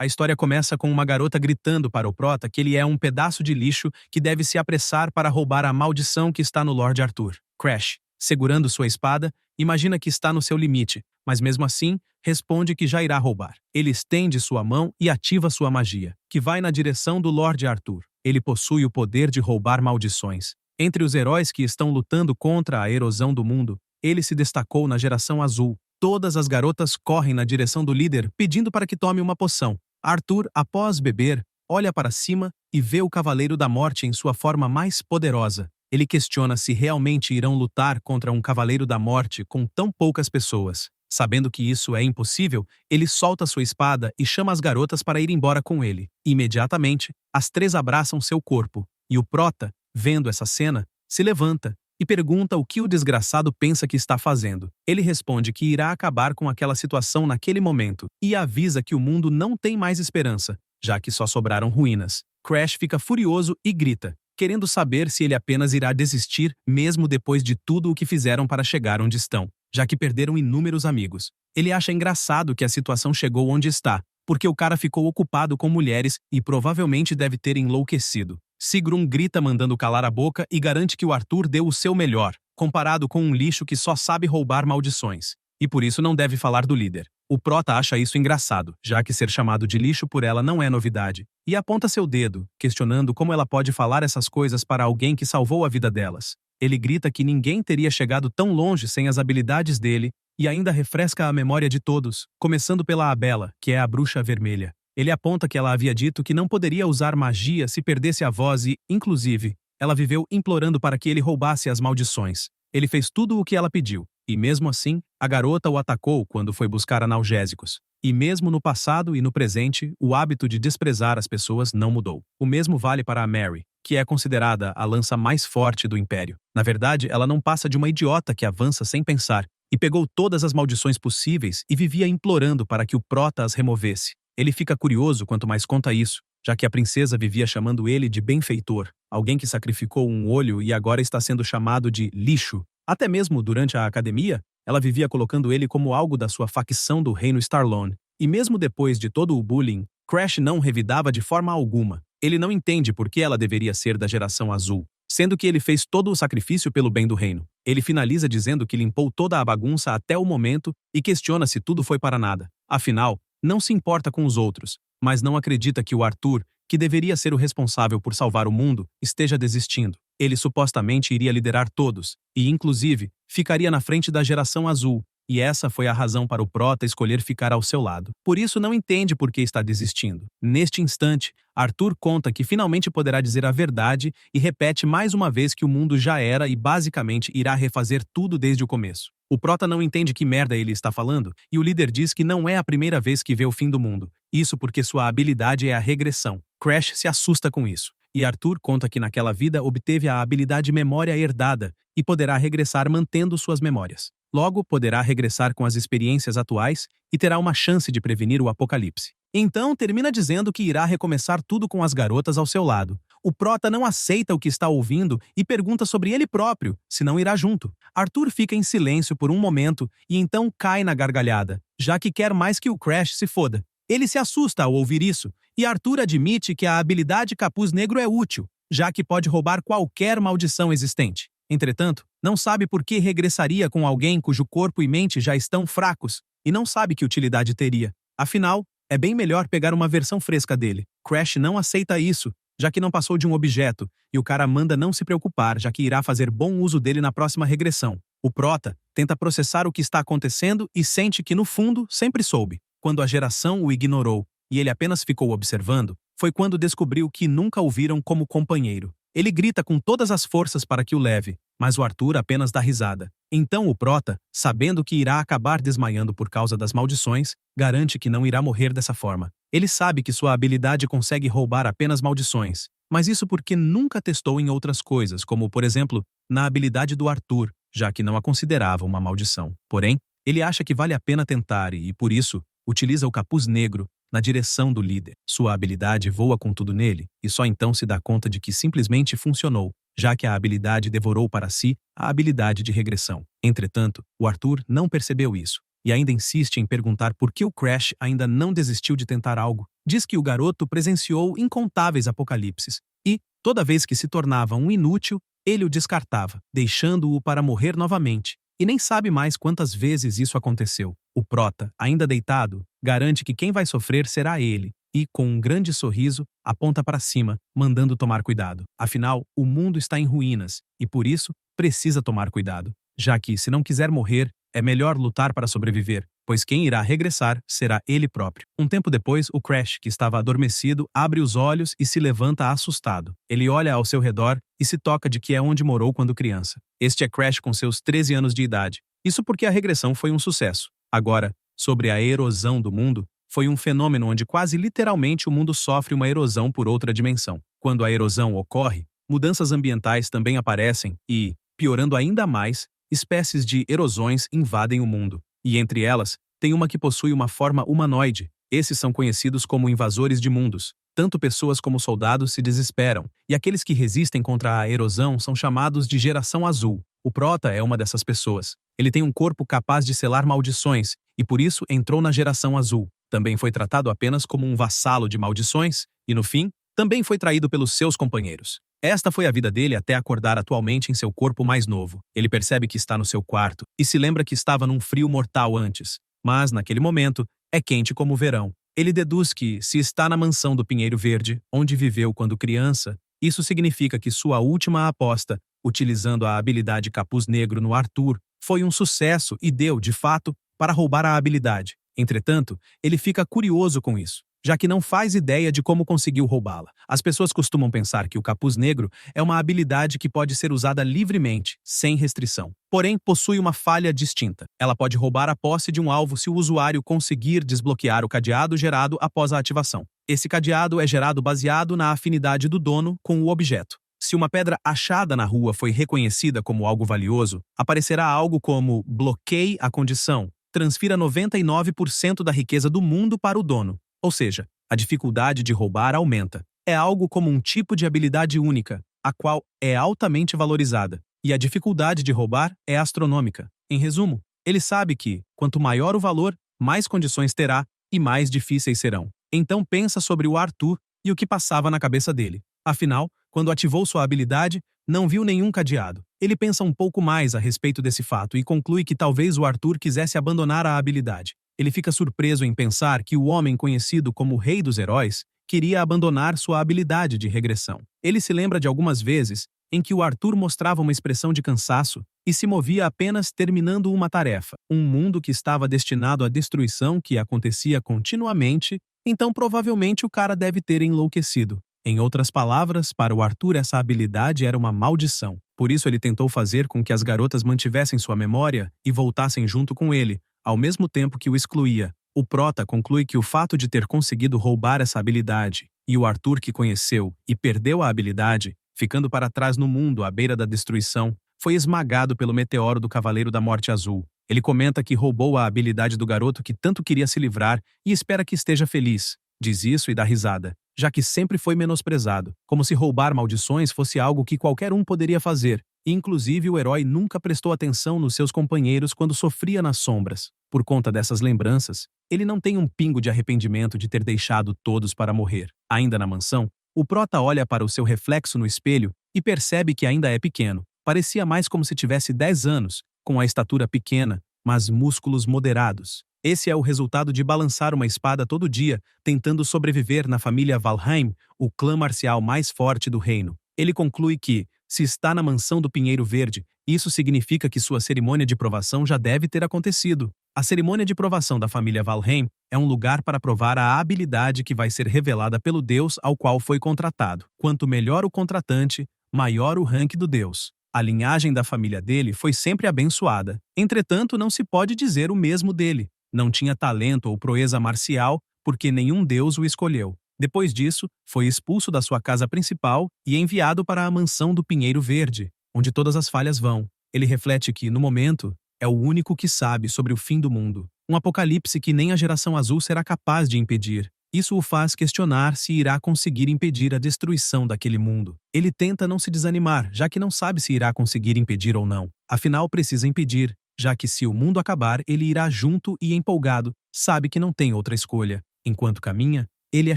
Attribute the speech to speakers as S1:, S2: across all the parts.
S1: A história começa com uma garota gritando para o prota que ele é um pedaço de lixo que deve se apressar para roubar a maldição que está no Lord Arthur. Crash, segurando sua espada, imagina que está no seu limite, mas mesmo assim, responde que já irá roubar. Ele estende sua mão e ativa sua magia, que vai na direção do Lord Arthur. Ele possui o poder de roubar maldições. Entre os heróis que estão lutando contra a erosão do mundo, ele se destacou na geração azul. Todas as garotas correm na direção do líder pedindo para que tome uma poção. Arthur, após beber, olha para cima e vê o Cavaleiro da Morte em sua forma mais poderosa. Ele questiona se realmente irão lutar contra um Cavaleiro da Morte com tão poucas pessoas. Sabendo que isso é impossível, ele solta sua espada e chama as garotas para ir embora com ele. Imediatamente, as três abraçam seu corpo, e o prota, vendo essa cena, se levanta e pergunta o que o desgraçado pensa que está fazendo. Ele responde que irá acabar com aquela situação naquele momento e avisa que o mundo não tem mais esperança, já que só sobraram ruínas. Crash fica furioso e grita, querendo saber se ele apenas irá desistir mesmo depois de tudo o que fizeram para chegar onde estão, já que perderam inúmeros amigos. Ele acha engraçado que a situação chegou onde está, porque o cara ficou ocupado com mulheres e provavelmente deve ter enlouquecido. Sigrun grita mandando calar a boca e garante que o Arthur deu o seu melhor, comparado com um lixo que só sabe roubar maldições. E por isso não deve falar do líder. O prota acha isso engraçado, já que ser chamado de lixo por ela não é novidade, e aponta seu dedo, questionando como ela pode falar essas coisas para alguém que salvou a vida delas. Ele grita que ninguém teria chegado tão longe sem as habilidades dele, e ainda refresca a memória de todos, começando pela Abela, que é a bruxa vermelha. Ele aponta que ela havia dito que não poderia usar magia se perdesse a voz e, inclusive, ela viveu implorando para que ele roubasse as maldições. Ele fez tudo o que ela pediu, e mesmo assim, a garota o atacou quando foi buscar analgésicos. E mesmo no passado e no presente, o hábito de desprezar as pessoas não mudou. O mesmo vale para a Mary, que é considerada a lança mais forte do Império. Na verdade, ela não passa de uma idiota que avança sem pensar, e pegou todas as maldições possíveis e vivia implorando para que o prota as removesse. Ele fica curioso quanto mais conta isso, já que a princesa vivia chamando ele de benfeitor, alguém que sacrificou um olho e agora está sendo chamado de lixo. Até mesmo durante a academia, ela vivia colocando ele como algo da sua facção do reino Starlone. E mesmo depois de todo o bullying, Crash não revidava de forma alguma. Ele não entende por que ela deveria ser da geração azul, sendo que ele fez todo o sacrifício pelo bem do reino. Ele finaliza dizendo que limpou toda a bagunça até o momento e questiona se tudo foi para nada. Afinal, não se importa com os outros, mas não acredita que o Arthur, que deveria ser o responsável por salvar o mundo, esteja desistindo. Ele supostamente iria liderar todos, e inclusive, ficaria na frente da geração azul, e essa foi a razão para o prota escolher ficar ao seu lado. Por isso não entende por que está desistindo. Neste instante, Arthur conta que finalmente poderá dizer a verdade e repete mais uma vez que o mundo já era e basicamente irá refazer tudo desde o começo. O prota não entende que merda ele está falando, e o líder diz que não é a primeira vez que vê o fim do mundo. Isso porque sua habilidade é a regressão. Crash se assusta com isso, e Arthur conta que naquela vida obteve a habilidade memória herdada e poderá regressar mantendo suas memórias. Logo, poderá regressar com as experiências atuais e terá uma chance de prevenir o apocalipse. Então, termina dizendo que irá recomeçar tudo com as garotas ao seu lado. O prota não aceita o que está ouvindo e pergunta sobre ele próprio, se não irá junto. Arthur fica em silêncio por um momento e então cai na gargalhada, já que quer mais que o Crash se foda. Ele se assusta ao ouvir isso, e Arthur admite que a habilidade Capuz Negro é útil, já que pode roubar qualquer maldição existente. Entretanto, não sabe por que regressaria com alguém cujo corpo e mente já estão fracos, e não sabe que utilidade teria. Afinal, é bem melhor pegar uma versão fresca dele. Crash não aceita isso, já que não passou de um objeto, e o cara manda não se preocupar, já que irá fazer bom uso dele na próxima regressão. O prota tenta processar o que está acontecendo e sente que, no fundo, sempre soube. Quando a geração o ignorou, e ele apenas ficou observando, foi quando descobriu que nunca o viram como companheiro. Ele grita com todas as forças para que o leve, mas o Arthur apenas dá risada. Então o prota, sabendo que irá acabar desmaiando por causa das maldições, garante que não irá morrer dessa forma. Ele sabe que sua habilidade consegue roubar apenas maldições, mas isso porque nunca testou em outras coisas, como, por exemplo, na habilidade do Arthur, já que não a considerava uma maldição. Porém, ele acha que vale a pena tentar e, por isso, utiliza o Capuz Negro na direção do líder. Sua habilidade voa com tudo nele, e só então se dá conta de que simplesmente funcionou, já que a habilidade devorou para si a habilidade de regressão. Entretanto, o Arthur não percebeu isso. e ainda insiste em perguntar por que o Crash ainda não desistiu de tentar algo. Diz que o garoto presenciou incontáveis apocalipses e, toda vez que se tornava um inútil, ele o descartava, deixando-o para morrer novamente. E nem sabe mais quantas vezes isso aconteceu. O prota, ainda deitado, garante que quem vai sofrer será ele, e, com um grande sorriso, aponta para cima, mandando tomar cuidado. Afinal, o mundo está em ruínas, e por isso, precisa tomar cuidado, já que, se não quiser morrer, é melhor lutar para sobreviver, pois quem irá regressar será ele próprio. Um tempo depois, o Crash, que estava adormecido, abre os olhos e se levanta assustado. Ele olha ao seu redor e se toca de que é onde morou quando criança. Este é Crash com seus 13 anos de idade. Isso porque a regressão foi um sucesso. Agora, sobre a erosão do mundo, foi um fenômeno onde quase literalmente o mundo sofre uma erosão por outra dimensão. Quando a erosão ocorre, mudanças ambientais também aparecem e, piorando ainda mais, espécies de erosões invadem o mundo. E entre elas, tem uma que possui uma forma humanoide. Esses são conhecidos como invasores de mundos. Tanto pessoas como soldados se desesperam, e aqueles que resistem contra a erosão são chamados de Geração Azul. O Prota é uma dessas pessoas. Ele tem um corpo capaz de selar maldições, e por isso entrou na Geração Azul. Também foi tratado apenas como um vassalo de maldições, e no fim, também foi traído pelos seus companheiros. Esta foi a vida dele até acordar atualmente em seu corpo mais novo. Ele percebe que está no seu quarto, e se lembra que estava num frio mortal antes. Mas, naquele momento, é quente como o verão. Ele deduz que, se está na mansão do Pinheiro Verde, onde viveu quando criança, isso significa que sua última aposta, utilizando a habilidade Capuz Negro no Arthur, foi um sucesso e deu, de fato, para roubar a habilidade. Entretanto, ele fica curioso com isso, já que não faz ideia de como conseguiu roubá-la. As pessoas costumam pensar que o Capuz Negro é uma habilidade que pode ser usada livremente, sem restrição. Porém, possui uma falha distinta. Ela pode roubar a posse de um alvo se o usuário conseguir desbloquear o cadeado gerado após a ativação. Esse cadeado é gerado baseado na afinidade do dono com o objeto. Se uma pedra achada na rua foi reconhecida como algo valioso, aparecerá algo como bloqueie a condição, transfira 99% da riqueza do mundo para o dono. Ou seja, a dificuldade de roubar aumenta. É algo como um tipo de habilidade única, a qual é altamente valorizada, e a dificuldade de roubar é astronômica. Em resumo, ele sabe que, quanto maior o valor, mais condições terá e mais difíceis serão. Então pensa sobre o Arthur e o que passava na cabeça dele. Afinal, quando ativou sua habilidade, não viu nenhum cadeado. Ele pensa um pouco mais a respeito desse fato e conclui que talvez o Arthur quisesse abandonar a habilidade. Ele fica surpreso em pensar que o homem conhecido como Rei dos Heróis queria abandonar sua habilidade de regressão. Ele se lembra de algumas vezes em que o Arthur mostrava uma expressão de cansaço e se movia apenas terminando uma tarefa. Um mundo que estava destinado à destruição que acontecia continuamente, então provavelmente o cara deve ter enlouquecido. Em outras palavras, para o Arthur essa habilidade era uma maldição. Por isso ele tentou fazer com que as garotas mantivessem sua memória e voltassem junto com ele, ao mesmo tempo que o excluía. O Prota conclui que o fato de ter conseguido roubar essa habilidade, e o Arthur que conheceu e perdeu a habilidade, ficando para trás no mundo à beira da destruição, foi esmagado pelo meteoro do Cavaleiro da Morte Azul. Ele comenta que roubou a habilidade do garoto que tanto queria se livrar e espera que esteja feliz. Diz isso e dá risada, já que sempre foi menosprezado, como se roubar maldições fosse algo que qualquer um poderia fazer. Inclusive, o herói nunca prestou atenção nos seus companheiros quando sofria nas sombras. Por conta dessas lembranças, ele não tem um pingo de arrependimento de ter deixado todos para morrer. Ainda na mansão, o Prota olha para o seu reflexo no espelho e percebe que ainda é pequeno. Parecia mais como se tivesse 10 anos, com a estatura pequena, mas músculos moderados. Esse é o resultado de balançar uma espada todo dia, tentando sobreviver na família Valheim, o clã marcial mais forte do reino. Ele conclui que, se está na mansão do Pinheiro Verde, isso significa que sua cerimônia de provação já deve ter acontecido. A cerimônia de provação da família Valheim é um lugar para provar a habilidade que vai ser revelada pelo deus ao qual foi contratado. Quanto melhor o contratante, maior o rank do deus. A linhagem da família dele foi sempre abençoada. Entretanto, não se pode dizer o mesmo dele. Não tinha talento ou proeza marcial, porque nenhum deus o escolheu. Depois disso, foi expulso da sua casa principal e enviado para a mansão do Pinheiro Verde, onde todas as falhas vão. Ele reflete que, no momento, é o único que sabe sobre o fim do mundo. Um apocalipse que nem a Geração Azul será capaz de impedir. Isso o faz questionar se irá conseguir impedir a destruição daquele mundo. Ele tenta não se desanimar, já que não sabe se irá conseguir impedir ou não. Afinal, precisa impedir, já que se o mundo acabar ele irá junto e empolgado, sabe que não tem outra escolha. Enquanto caminha, ele é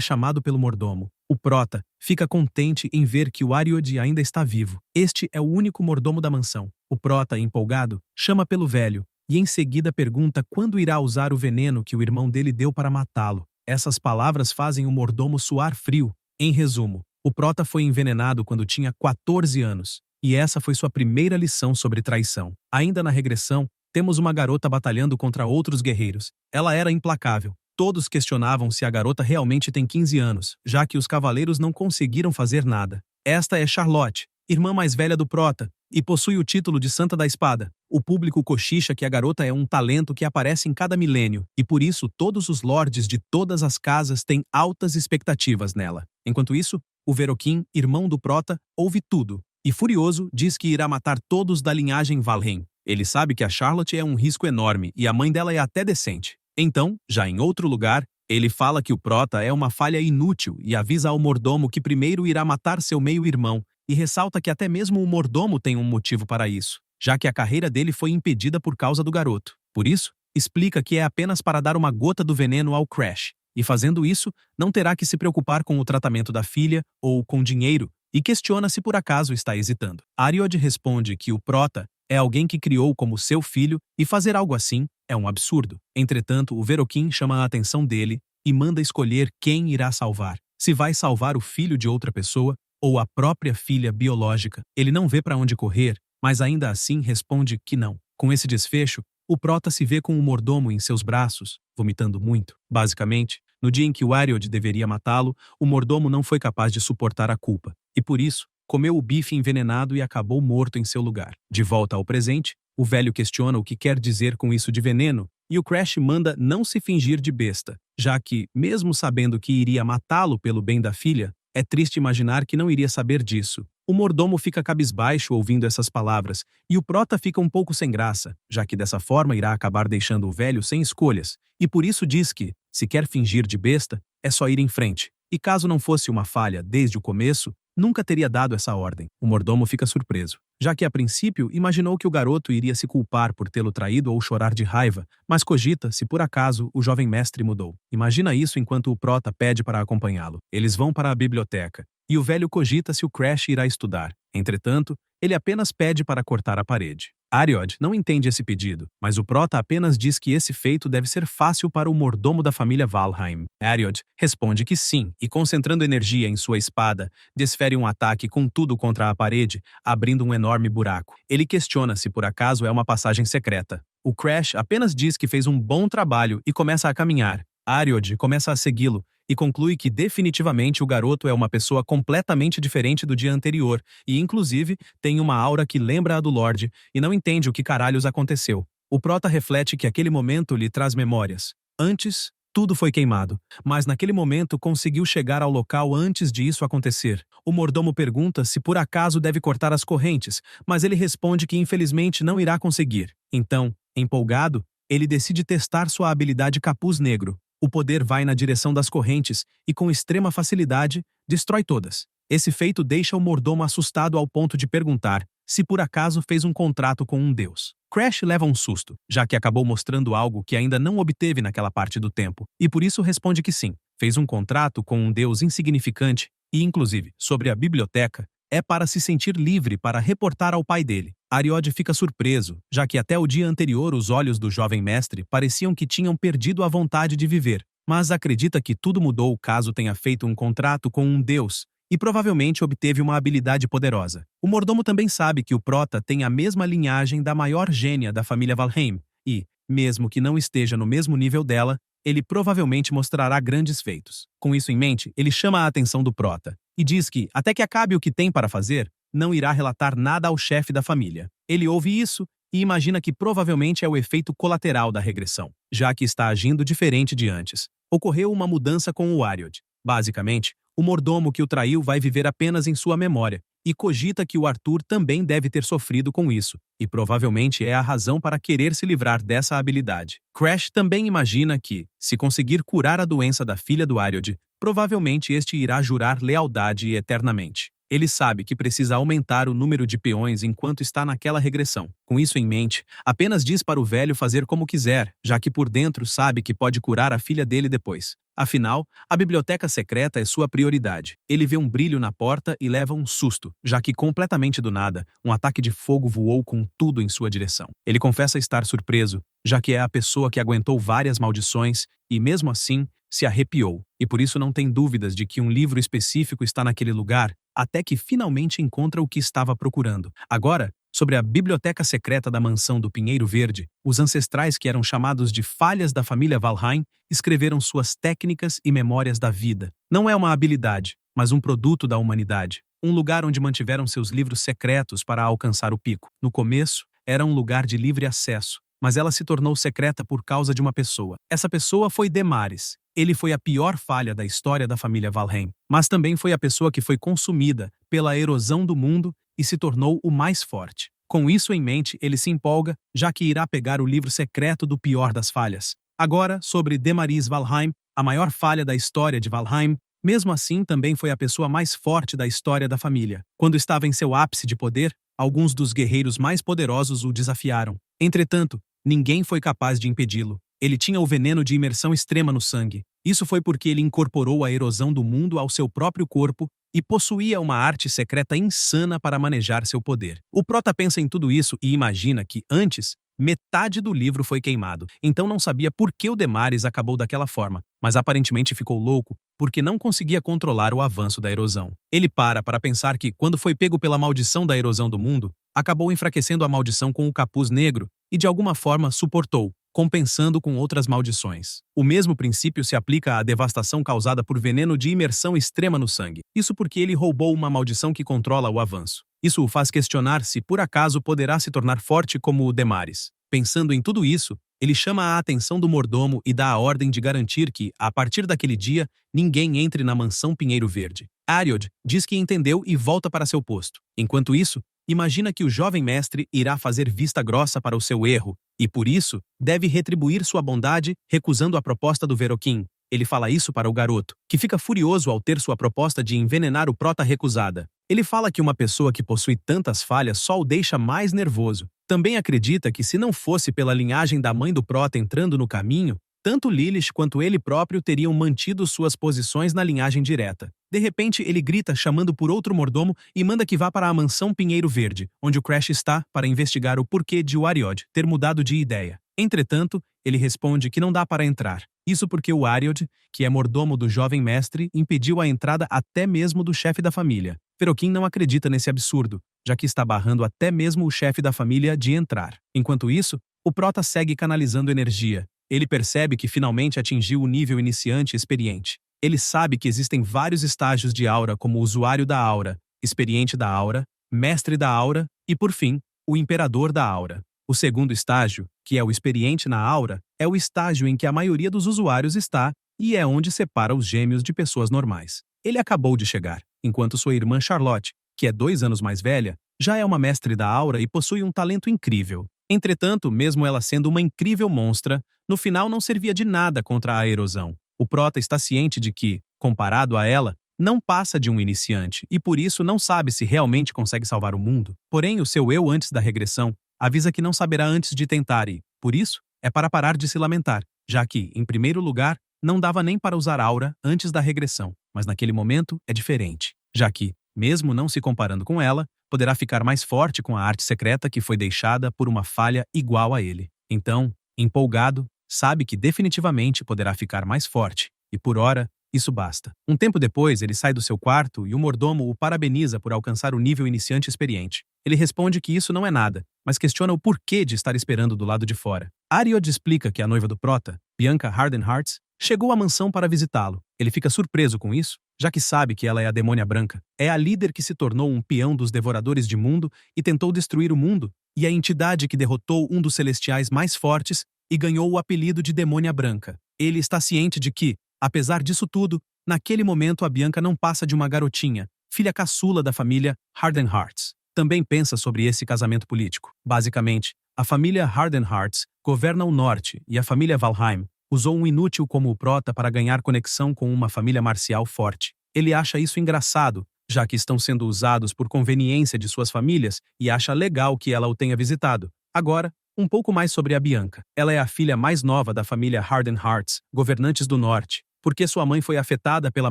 S1: chamado pelo mordomo. O prota fica contente em ver que o Ariod ainda está vivo. Este é o único mordomo da mansão. O prota, empolgado, chama pelo velho e em seguida pergunta quando irá usar o veneno que o irmão dele deu para matá-lo. Essas palavras fazem o mordomo suar frio. Em resumo, o prota foi envenenado quando tinha 14 anos, e essa foi sua primeira lição sobre traição. Ainda na regressão, temos uma garota batalhando contra outros guerreiros. Ela era implacável. Todos questionavam se a garota realmente tem 15 anos, já que os cavaleiros não conseguiram fazer nada. Esta é Charlotte, irmã mais velha do prota, e possui o título de Santa da Espada. O público cochicha que a garota é um talento que aparece em cada milênio, e por isso todos os lordes de todas as casas têm altas expectativas nela. Enquanto isso, o Veroquim, irmão do prota, ouve tudo, e furioso diz que irá matar todos da linhagem Valheim. Ele sabe que a Charlotte é um risco enorme e a mãe dela é até decente. Então, já em outro lugar, ele fala que o prota é uma falha inútil e avisa ao mordomo que primeiro irá matar seu meio-irmão, e ressalta que até mesmo o mordomo tem um motivo para isso, já que a carreira dele foi impedida por causa do garoto. Por isso, explica que é apenas para dar uma gota do veneno ao Crash, e fazendo isso, não terá que se preocupar com o tratamento da filha ou com dinheiro, e questiona se por acaso está hesitando. Ariod responde que o prota é alguém que criou como seu filho e fazer algo assim é um absurdo. Entretanto, o Veroquim chama a atenção dele e manda escolher quem irá salvar. Se vai salvar o filho de outra pessoa ou a própria filha biológica. Ele não vê para onde correr, mas ainda assim responde que não. Com esse desfecho, o prota se vê com o mordomo em seus braços, vomitando muito. Basicamente, no dia em que o Ariod deveria matá-lo, o mordomo não foi capaz de suportar a culpa, e por isso, comeu o bife envenenado e acabou morto em seu lugar. De volta ao presente, o velho questiona o que quer dizer com isso de veneno, e o Crash manda não se fingir de besta, já que, mesmo sabendo que iria matá-lo pelo bem da filha, é triste imaginar que não iria saber disso. O mordomo fica cabisbaixo ouvindo essas palavras, e o prota fica um pouco sem graça, já que dessa forma irá acabar deixando o velho sem escolhas, e por isso diz que, se quer fingir de besta, é só ir em frente. E caso não fosse uma falha desde o começo, nunca teria dado essa ordem. O mordomo fica surpreso, já que a princípio imaginou que o garoto iria se culpar por tê-lo traído ou chorar de raiva, mas cogita se por acaso o jovem mestre mudou. Imagina isso enquanto o prota pede para acompanhá-lo. Eles vão para a biblioteca, e o velho cogita se o Crash irá estudar. Entretanto, ele apenas pede para cortar a parede. Ariod não entende esse pedido, mas o prota apenas diz que esse feito deve ser fácil para o mordomo da família Valheim. Ariod responde que sim, e concentrando energia em sua espada, desfere um ataque com tudo contra a parede, abrindo um enorme buraco. Ele questiona se por acaso é uma passagem secreta. O Crash apenas diz que fez um bom trabalho e começa a caminhar. Ariod começa a segui-lo, e conclui que definitivamente o garoto é uma pessoa completamente diferente do dia anterior e, inclusive, tem uma aura que lembra a do Lorde e não entende o que caralhos aconteceu. O prota reflete que aquele momento lhe traz memórias. Antes, tudo foi queimado, mas naquele momento conseguiu chegar ao local antes de isso acontecer. O mordomo pergunta se por acaso deve cortar as correntes, mas ele responde que infelizmente não irá conseguir. Então, empolgado, ele decide testar sua habilidade Capuz Negro. O poder vai na direção das correntes e, com extrema facilidade, destrói todas. Esse feito deixa o mordomo assustado ao ponto de perguntar se por acaso fez um contrato com um deus. Crash leva um susto, já que acabou mostrando algo que ainda não obteve naquela parte do tempo, e por isso responde que sim, fez um contrato com um deus insignificante e, inclusive, sobre a biblioteca, é para se sentir livre para reportar ao pai dele. Ariod fica surpreso, já que até o dia anterior os olhos do jovem mestre pareciam que tinham perdido a vontade de viver, mas acredita que tudo mudou caso tenha feito um contrato com um deus e provavelmente obteve uma habilidade poderosa. O mordomo também sabe que o prota tem a mesma linhagem da maior gênia da família Valheim e, mesmo que não esteja no mesmo nível dela, ele provavelmente mostrará grandes feitos. Com isso em mente, ele chama a atenção do prota e diz que, até que acabe o que tem para fazer, não irá relatar nada ao chefe da família. Ele ouve isso e imagina que provavelmente é o efeito colateral da regressão, já que está agindo diferente de antes. Ocorreu uma mudança com o Ariod. Basicamente, o mordomo que o traiu vai viver apenas em sua memória, e cogita que o Arthur também deve ter sofrido com isso, e provavelmente é a razão para querer se livrar dessa habilidade. Crash também imagina que, se conseguir curar a doença da filha do Ariod, provavelmente este irá jurar lealdade eternamente. Ele sabe que precisa aumentar o número de peões enquanto está naquela regressão. Com isso em mente, apenas diz para o velho fazer como quiser, já que por dentro sabe que pode curar a filha dele depois. Afinal, a biblioteca secreta é sua prioridade. Ele vê um brilho na porta e leva um susto, já que completamente do nada, um ataque de fogo voou com tudo em sua direção. Ele confessa estar surpreso, já que é a pessoa que aguentou várias maldições e, mesmo assim, se arrepiou, e por isso não tem dúvidas de que um livro específico está naquele lugar, até que finalmente encontra o que estava procurando. Agora, sobre a biblioteca secreta da mansão do Pinheiro Verde, os ancestrais que eram chamados de falhas da família Valheim escreveram suas técnicas e memórias da vida. Não é uma habilidade, mas um produto da humanidade. Um lugar onde mantiveram seus livros secretos para alcançar o pico. No começo, era um lugar de livre acesso, mas ela se tornou secreta por causa de uma pessoa. Essa pessoa foi Demaris. Ele foi a pior falha da história da família Valheim, mas também foi a pessoa que foi consumida pela erosão do mundo e se tornou o mais forte. Com isso em mente, ele se empolga, já que irá pegar o livro secreto do pior das falhas. Agora, sobre Demaris Valheim, a maior falha da história de Valheim, mesmo assim também foi a pessoa mais forte da história da família. Quando estava em seu ápice de poder, alguns dos guerreiros mais poderosos o desafiaram. Entretanto, ninguém foi capaz de impedi-lo. Ele tinha o veneno de imersão extrema no sangue. Isso foi porque ele incorporou a erosão do mundo ao seu próprio corpo e possuía uma arte secreta insana para manejar seu poder. O prota pensa em tudo isso e imagina que, antes, metade do livro foi queimado. Então não sabia por que o Demaris acabou daquela forma, mas aparentemente ficou louco porque não conseguia controlar o avanço da erosão. Ele para pensar que, quando foi pego pela maldição da erosão do mundo, acabou enfraquecendo a maldição com o capuz negro e de alguma forma suportou, compensando com outras maldições. O mesmo princípio se aplica à devastação causada por veneno de imersão extrema no sangue. Isso porque ele roubou uma maldição que controla o avanço. Isso o faz questionar se por acaso poderá se tornar forte como o Demaris. Pensando em tudo isso, ele chama a atenção do mordomo e dá a ordem de garantir que, a partir daquele dia, ninguém entre na mansão Pinheiro Verde. Ariod diz que entendeu e volta para seu posto. Enquanto isso, imagina que o jovem mestre irá fazer vista grossa para o seu erro, e por isso, deve retribuir sua bondade recusando a proposta do Veroquim. Ele fala isso para o garoto, que fica furioso ao ter sua proposta de envenenar o prota recusada. Ele fala que uma pessoa que possui tantas falhas só o deixa mais nervoso. Também acredita que se não fosse pela linhagem da mãe do prota entrando no caminho, tanto Lilith quanto ele próprio teriam mantido suas posições na linhagem direta. De repente, ele grita chamando por outro mordomo e manda que vá para a mansão Pinheiro Verde, onde o Crash está, para investigar o porquê de o Ariod ter mudado de ideia. Entretanto, ele responde que não dá para entrar. Isso porque o Ariod, que é mordomo do jovem mestre, impediu a entrada até mesmo do chefe da família. Veroquim não acredita nesse absurdo, já que está barrando até mesmo o chefe da família de entrar. Enquanto isso, o prota segue canalizando energia. Ele percebe que finalmente atingiu o nível iniciante experiente. Ele sabe que existem vários estágios de aura, como o usuário da aura, experiente da aura, mestre da aura e, por fim, o imperador da aura. O segundo estágio, que é o experiente na aura, é o estágio em que a maioria dos usuários está e é onde separa os gêmeos de pessoas normais. Ele acabou de chegar, enquanto sua irmã Charlotte, que é 2 anos mais velha, já é uma mestre da aura e possui um talento incrível. Entretanto, mesmo ela sendo uma incrível monstra, no final não servia de nada contra a erosão. O prota está ciente de que, comparado a ela, não passa de um iniciante e por isso não sabe se realmente consegue salvar o mundo. Porém, o seu eu antes da regressão avisa que não saberá antes de tentar e, por isso, é para parar de se lamentar, já que, em primeiro lugar, não dava nem para usar aura antes da regressão, mas naquele momento é diferente, já que, mesmo não se comparando com ela, poderá ficar mais forte com a arte secreta que foi deixada por uma falha igual a ele. Então, empolgado, sabe que definitivamente poderá ficar mais forte, e por ora, isso basta. Um tempo depois, ele sai do seu quarto e o mordomo o parabeniza por alcançar o nível iniciante experiente. Ele responde que isso não é nada, mas questiona o porquê de estar esperando do lado de fora. Ariod explica que a noiva do prota, Bianca Hardenhearts, chegou à mansão para visitá-lo. Ele fica surpreso com isso, já que sabe que ela é a Demônia Branca. É a líder que se tornou um peão dos Devoradores de Mundo e tentou destruir o mundo, e a entidade que derrotou um dos celestiais mais fortes e ganhou o apelido de Demônia Branca. Ele está ciente de que, apesar disso tudo, naquele momento a Bianca não passa de uma garotinha, filha caçula da família Hardenhearts. Também pensa sobre esse casamento político. Basicamente, a família Hardenhearts governa o norte e a família Valheim usou um inútil como o prota para ganhar conexão com uma família marcial forte. Ele acha isso engraçado, já que estão sendo usados por conveniência de suas famílias e acha legal que ela o tenha visitado. Agora, um pouco mais sobre a Bianca. Ela é a filha mais nova da família Harden Hearts, governantes do norte, porque sua mãe foi afetada pela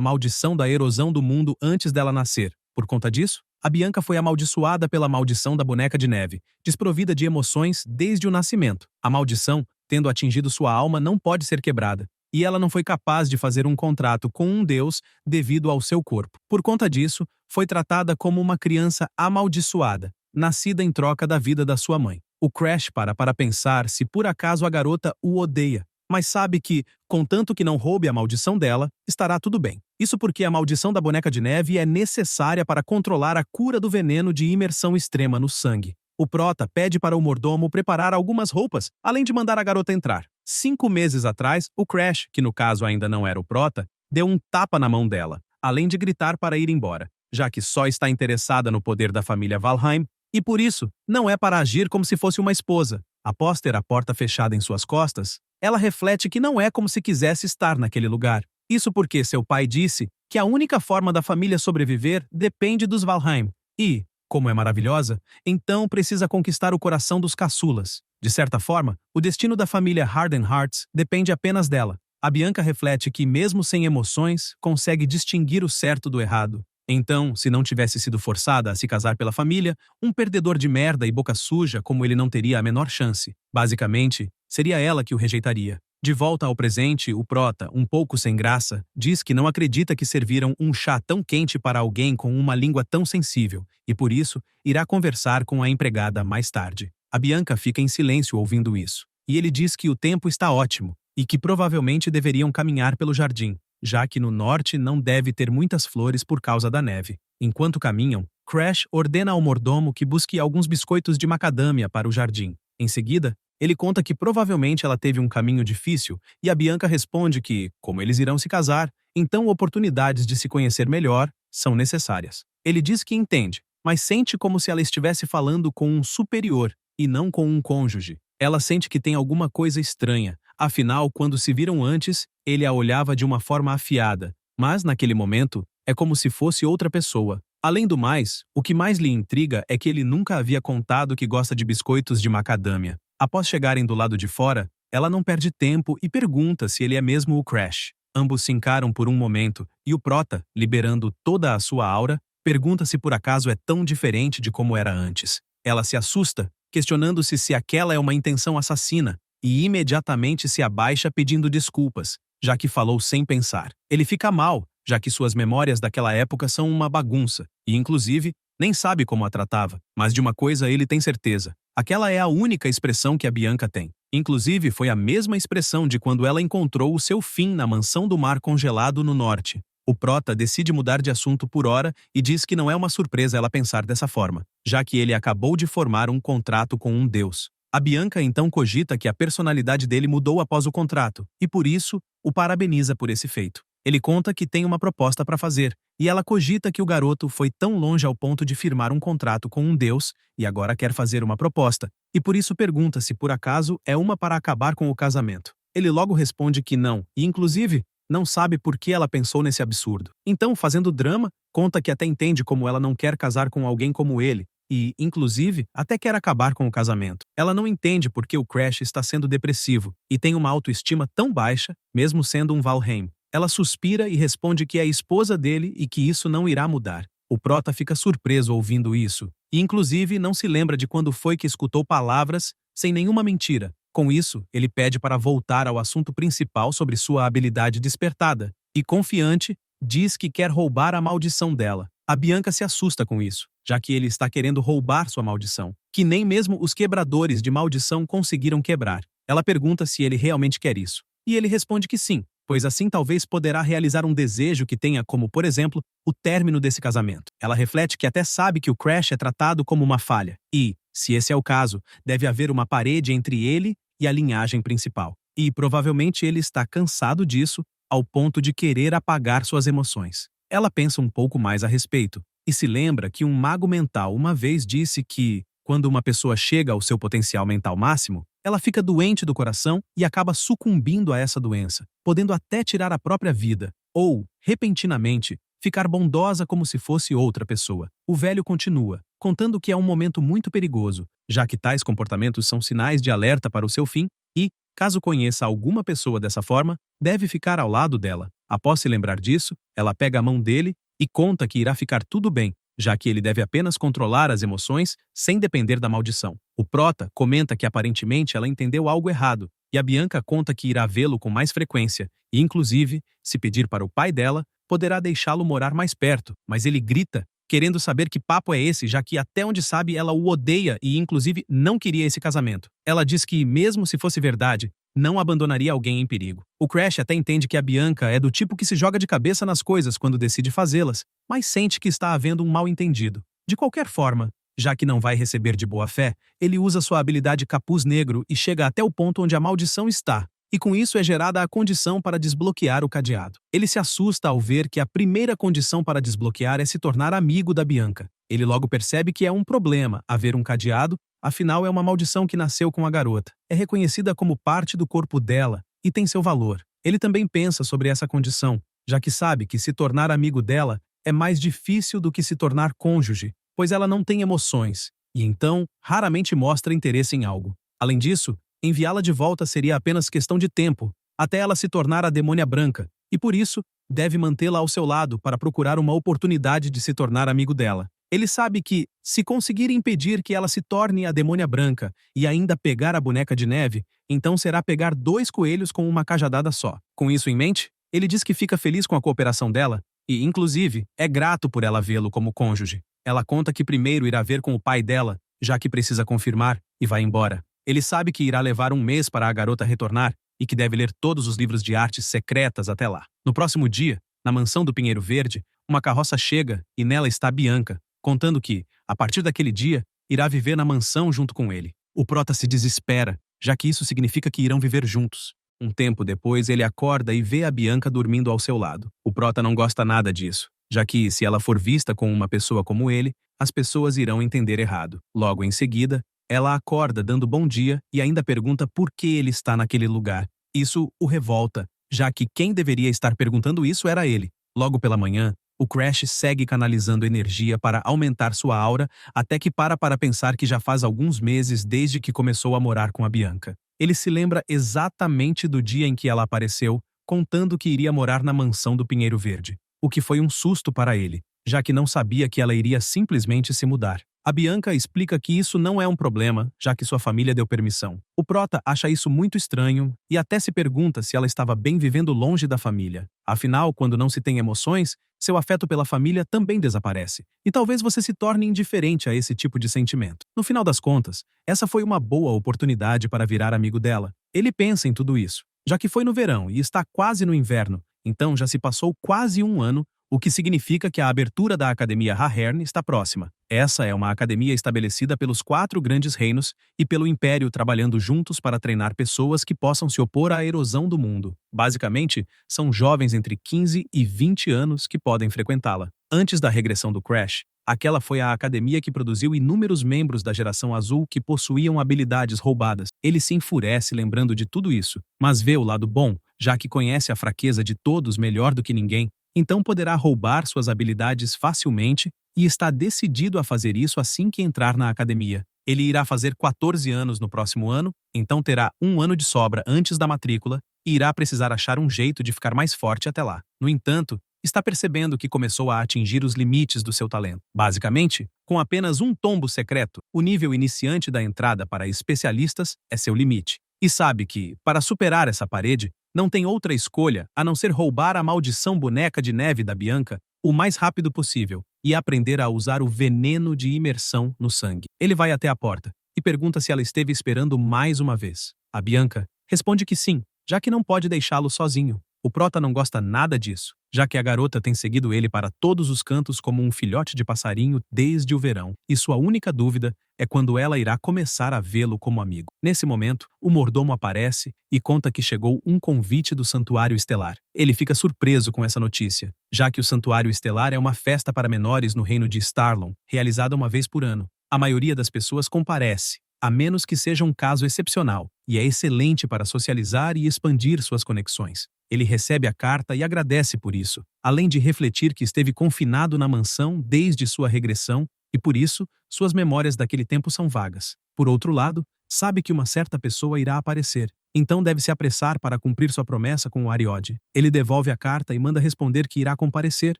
S1: maldição da erosão do mundo antes dela nascer. Por conta disso, a Bianca foi amaldiçoada pela maldição da boneca de neve, desprovida de emoções desde o nascimento. A maldição, tendo atingido sua alma, não pode ser quebrada, e ela não foi capaz de fazer um contrato com um deus devido ao seu corpo. Por conta disso, foi tratada como uma criança amaldiçoada, nascida em troca da vida da sua mãe. O Crash para pensar se por acaso a garota o odeia, mas sabe que, contanto que não roube a maldição dela, estará tudo bem. Isso porque a maldição da boneca de neve é necessária para controlar a cura do veneno de imersão extrema no sangue. O Prota pede para o mordomo preparar algumas roupas, além de mandar a garota entrar. 5 meses atrás, o Crash, que no caso ainda não era o Prota, deu um tapa na mão dela, além de gritar para ir embora, já que só está interessada no poder da família Valheim, e por isso, não é para agir como se fosse uma esposa. Após ter a porta fechada em suas costas, ela reflete que não é como se quisesse estar naquele lugar. Isso porque seu pai disse que a única forma da família sobreviver depende dos Valheim. E, como é maravilhosa, então precisa conquistar o coração dos caçulas. De certa forma, o destino da família Harden Hearts depende apenas dela. A Bianca reflete que, mesmo sem emoções, consegue distinguir o certo do errado. Então, se não tivesse sido forçada a se casar pela família, um perdedor de merda e boca suja como ele não teria a menor chance. Basicamente, seria ela que o rejeitaria. De volta ao presente, o Prota, um pouco sem graça, diz que não acredita que serviram um chá tão quente para alguém com uma língua tão sensível, e por isso, irá conversar com a empregada mais tarde. A Bianca fica em silêncio ouvindo isso, e ele diz que o tempo está ótimo, e que provavelmente deveriam caminhar pelo jardim, já que no norte não deve ter muitas flores por causa da neve. Enquanto caminham, Crash ordena ao mordomo que busque alguns biscoitos de macadâmia para o jardim. Em seguida, ele conta que provavelmente ela teve um caminho difícil e a Bianca responde que, como eles irão se casar, então oportunidades de se conhecer melhor são necessárias. Ele diz que entende, mas sente como se ela estivesse falando com um superior e não com um cônjuge. Ela sente que tem alguma coisa estranha. Afinal, quando se viram antes, ele a olhava de uma forma afiada, mas naquele momento, é como se fosse outra pessoa. Além do mais, o que mais lhe intriga é que ele nunca havia contado que gosta de biscoitos de macadâmia. Após chegarem do lado de fora, ela não perde tempo e pergunta se ele é mesmo o Crash. Ambos se encaram por um momento, e o Prota, liberando toda a sua aura, pergunta se por acaso é tão diferente de como era antes. Ela se assusta, questionando-se se aquela é uma intenção assassina, e imediatamente se abaixa pedindo desculpas, já que falou sem pensar. Ele fica mal, já que suas memórias daquela época são uma bagunça, e inclusive, nem sabe como a tratava. Mas de uma coisa ele tem certeza: aquela é a única expressão que a Bianca tem. Inclusive, foi a mesma expressão de quando ela encontrou o seu fim na mansão do mar congelado no norte. O Prota decide mudar de assunto por hora e diz que não é uma surpresa ela pensar dessa forma, já que ele acabou de formar um contrato com um deus. A Bianca então cogita que a personalidade dele mudou após o contrato, e por isso, o parabeniza por esse feito. Ele conta que tem uma proposta para fazer, e ela cogita que o garoto foi tão longe ao ponto de firmar um contrato com um deus, e agora quer fazer uma proposta, e por isso pergunta se por acaso é uma para acabar com o casamento. Ele logo responde que não, e inclusive, não sabe por que ela pensou nesse absurdo. Então, fazendo drama, conta que até entende como ela não quer casar com alguém como ele, e, inclusive, até quer acabar com o casamento. Ela não entende por que o Crash está sendo depressivo e tem uma autoestima tão baixa, mesmo sendo um Valheim. Ela suspira e responde que é a esposa dele e que isso não irá mudar. O Prota fica surpreso ouvindo isso, e inclusive não se lembra de quando foi que escutou palavras sem nenhuma mentira. Com isso, ele pede para voltar ao assunto principal sobre sua habilidade despertada, e confiante, diz que quer roubar a maldição dela. A Bianca se assusta com isso, já que ele está querendo roubar sua maldição, que nem mesmo os quebradores de maldição conseguiram quebrar. Ela pergunta se ele realmente quer isso, e ele responde que sim, pois assim talvez poderá realizar um desejo que tenha como, por exemplo, o término desse casamento. Ela reflete que até sabe que o Crash é tratado como uma falha, e, se esse é o caso, deve haver uma parede entre ele e a linhagem principal. E provavelmente ele está cansado disso, ao ponto de querer apagar suas emoções. Ela pensa um pouco mais a respeito, e se lembra que um mago mental uma vez disse que, quando uma pessoa chega ao seu potencial mental máximo, ela fica doente do coração e acaba sucumbindo a essa doença, podendo até tirar a própria vida, ou, repentinamente, ficar bondosa como se fosse outra pessoa. O velho continua, contando que é um momento muito perigoso, já que tais comportamentos são sinais de alerta para o seu fim e, caso conheça alguma pessoa dessa forma, deve ficar ao lado dela. Após se lembrar disso, ela pega a mão dele e conta que irá ficar tudo bem, já que ele deve apenas controlar as emoções sem depender da maldição. O prota comenta que aparentemente ela entendeu algo errado, e a Bianca conta que irá vê-lo com mais frequência, e inclusive, se pedir para o pai dela, poderá deixá-lo morar mais perto, mas ele grita, querendo saber que papo é esse, já que até onde sabe ela o odeia e inclusive não queria esse casamento. Ela diz que, mesmo se fosse verdade, não abandonaria alguém em perigo. O Crash até entende que a Bianca é do tipo que se joga de cabeça nas coisas quando decide fazê-las, mas sente que está havendo um mal-entendido. De qualquer forma, já que não vai receber de boa fé, ele usa sua habilidade Capuz Negro e chega até o ponto onde a maldição está, e com isso é gerada a condição para desbloquear o cadeado. Ele se assusta ao ver que a primeira condição para desbloquear é se tornar amigo da Bianca. Ele logo percebe que é um problema haver um cadeado, afinal é uma maldição que nasceu com a garota. É reconhecida como parte do corpo dela e tem seu valor. Ele também pensa sobre essa condição, já que sabe que se tornar amigo dela é mais difícil do que se tornar cônjuge, pois ela não tem emoções, e então raramente mostra interesse em algo. Além disso, enviá-la de volta seria apenas questão de tempo, até ela se tornar a demônia branca, e por isso, deve mantê-la ao seu lado para procurar uma oportunidade de se tornar amigo dela. Ele sabe que, se conseguir impedir que ela se torne a demônia branca e ainda pegar a boneca de neve, então será pegar 2 coelhos com uma cajadada só. Com isso em mente, ele diz que fica feliz com a cooperação dela e, inclusive, é grato por ela vê-lo como cônjuge. Ela conta que primeiro irá ver com o pai dela, já que precisa confirmar, e vai embora. Ele sabe que irá levar um mês para a garota retornar e que deve ler todos os livros de artes secretas até lá. No próximo dia, na mansão do Pinheiro Verde, uma carroça chega e nela está Bianca, contando que, a partir daquele dia, irá viver na mansão junto com ele. O prota se desespera, já que isso significa que irão viver juntos. Um tempo depois, ele acorda e vê a Bianca dormindo ao seu lado. O prota não gosta nada disso, já que, se ela for vista com uma pessoa como ele, as pessoas irão entender errado. Logo em seguida, ela acorda dando bom dia e ainda pergunta por que ele está naquele lugar. Isso o revolta, já que quem deveria estar perguntando isso era ele. Logo pela manhã, o Crash segue canalizando energia para aumentar sua aura até que para pensar que já faz alguns meses desde que começou a morar com a Bianca. Ele se lembra exatamente do dia em que ela apareceu, contando que iria morar na mansão do Pinheiro Verde, o que foi um susto para ele, já que não sabia que ela iria simplesmente se mudar. A Bianca explica que isso não é um problema, já que sua família deu permissão. O prota acha isso muito estranho e até se pergunta se ela estava bem vivendo longe da família. Afinal, quando não se tem emoções, seu afeto pela família também desaparece. E talvez você se torne indiferente a esse tipo de sentimento. No final das contas, essa foi uma boa oportunidade para virar amigo dela. Ele pensa em tudo isso, já que foi no verão e está quase no inverno, então já se passou quase um ano, o que significa que a abertura da Academia Ahern está próxima. Essa é uma academia estabelecida pelos 4 grandes reinos e pelo Império trabalhando juntos para treinar pessoas que possam se opor à erosão do mundo. Basicamente, são jovens entre 15 e 20 anos que podem frequentá-la. Antes da regressão do Crash, aquela foi a academia que produziu inúmeros membros da geração azul que possuíam habilidades roubadas. Ele se enfurece lembrando de tudo isso, mas vê o lado bom, já que conhece a fraqueza de todos melhor do que ninguém, então poderá roubar suas habilidades facilmente e está decidido a fazer isso assim que entrar na academia. Ele irá fazer 14 anos no próximo ano, então terá um ano de sobra antes da matrícula e irá precisar achar um jeito de ficar mais forte até lá. No entanto, está percebendo que começou a atingir os limites do seu talento. Basicamente, com apenas um tombo secreto, o nível iniciante da entrada para especialistas é seu limite. E sabe que, para superar essa parede, não tem outra escolha a não ser roubar a maldição boneca de neve da Bianca o mais rápido possível e aprender a usar o veneno de imersão no sangue. Ele vai até a porta e pergunta se ela esteve esperando mais uma vez. A Bianca responde que sim, já que não pode deixá-lo sozinho. O prota não gosta nada disso, já que a garota tem seguido ele para todos os cantos como um filhote de passarinho desde o verão, e sua única dúvida é quando ela irá começar a vê-lo como amigo. Nesse momento, o mordomo aparece e conta que chegou um convite do Santuário Estelar. Ele fica surpreso com essa notícia, já que o Santuário Estelar é uma festa para menores no reino de Starlon, realizada uma vez por ano. A maioria das pessoas comparece, a menos que seja um caso excepcional, e é excelente para socializar e expandir suas conexões. Ele recebe a carta e agradece por isso, além de refletir que esteve confinado na mansão desde sua regressão e, por isso, suas memórias daquele tempo são vagas. Por outro lado, sabe que uma certa pessoa irá aparecer, então deve se apressar para cumprir sua promessa com o Ariode. Ele devolve a carta e manda responder que irá comparecer,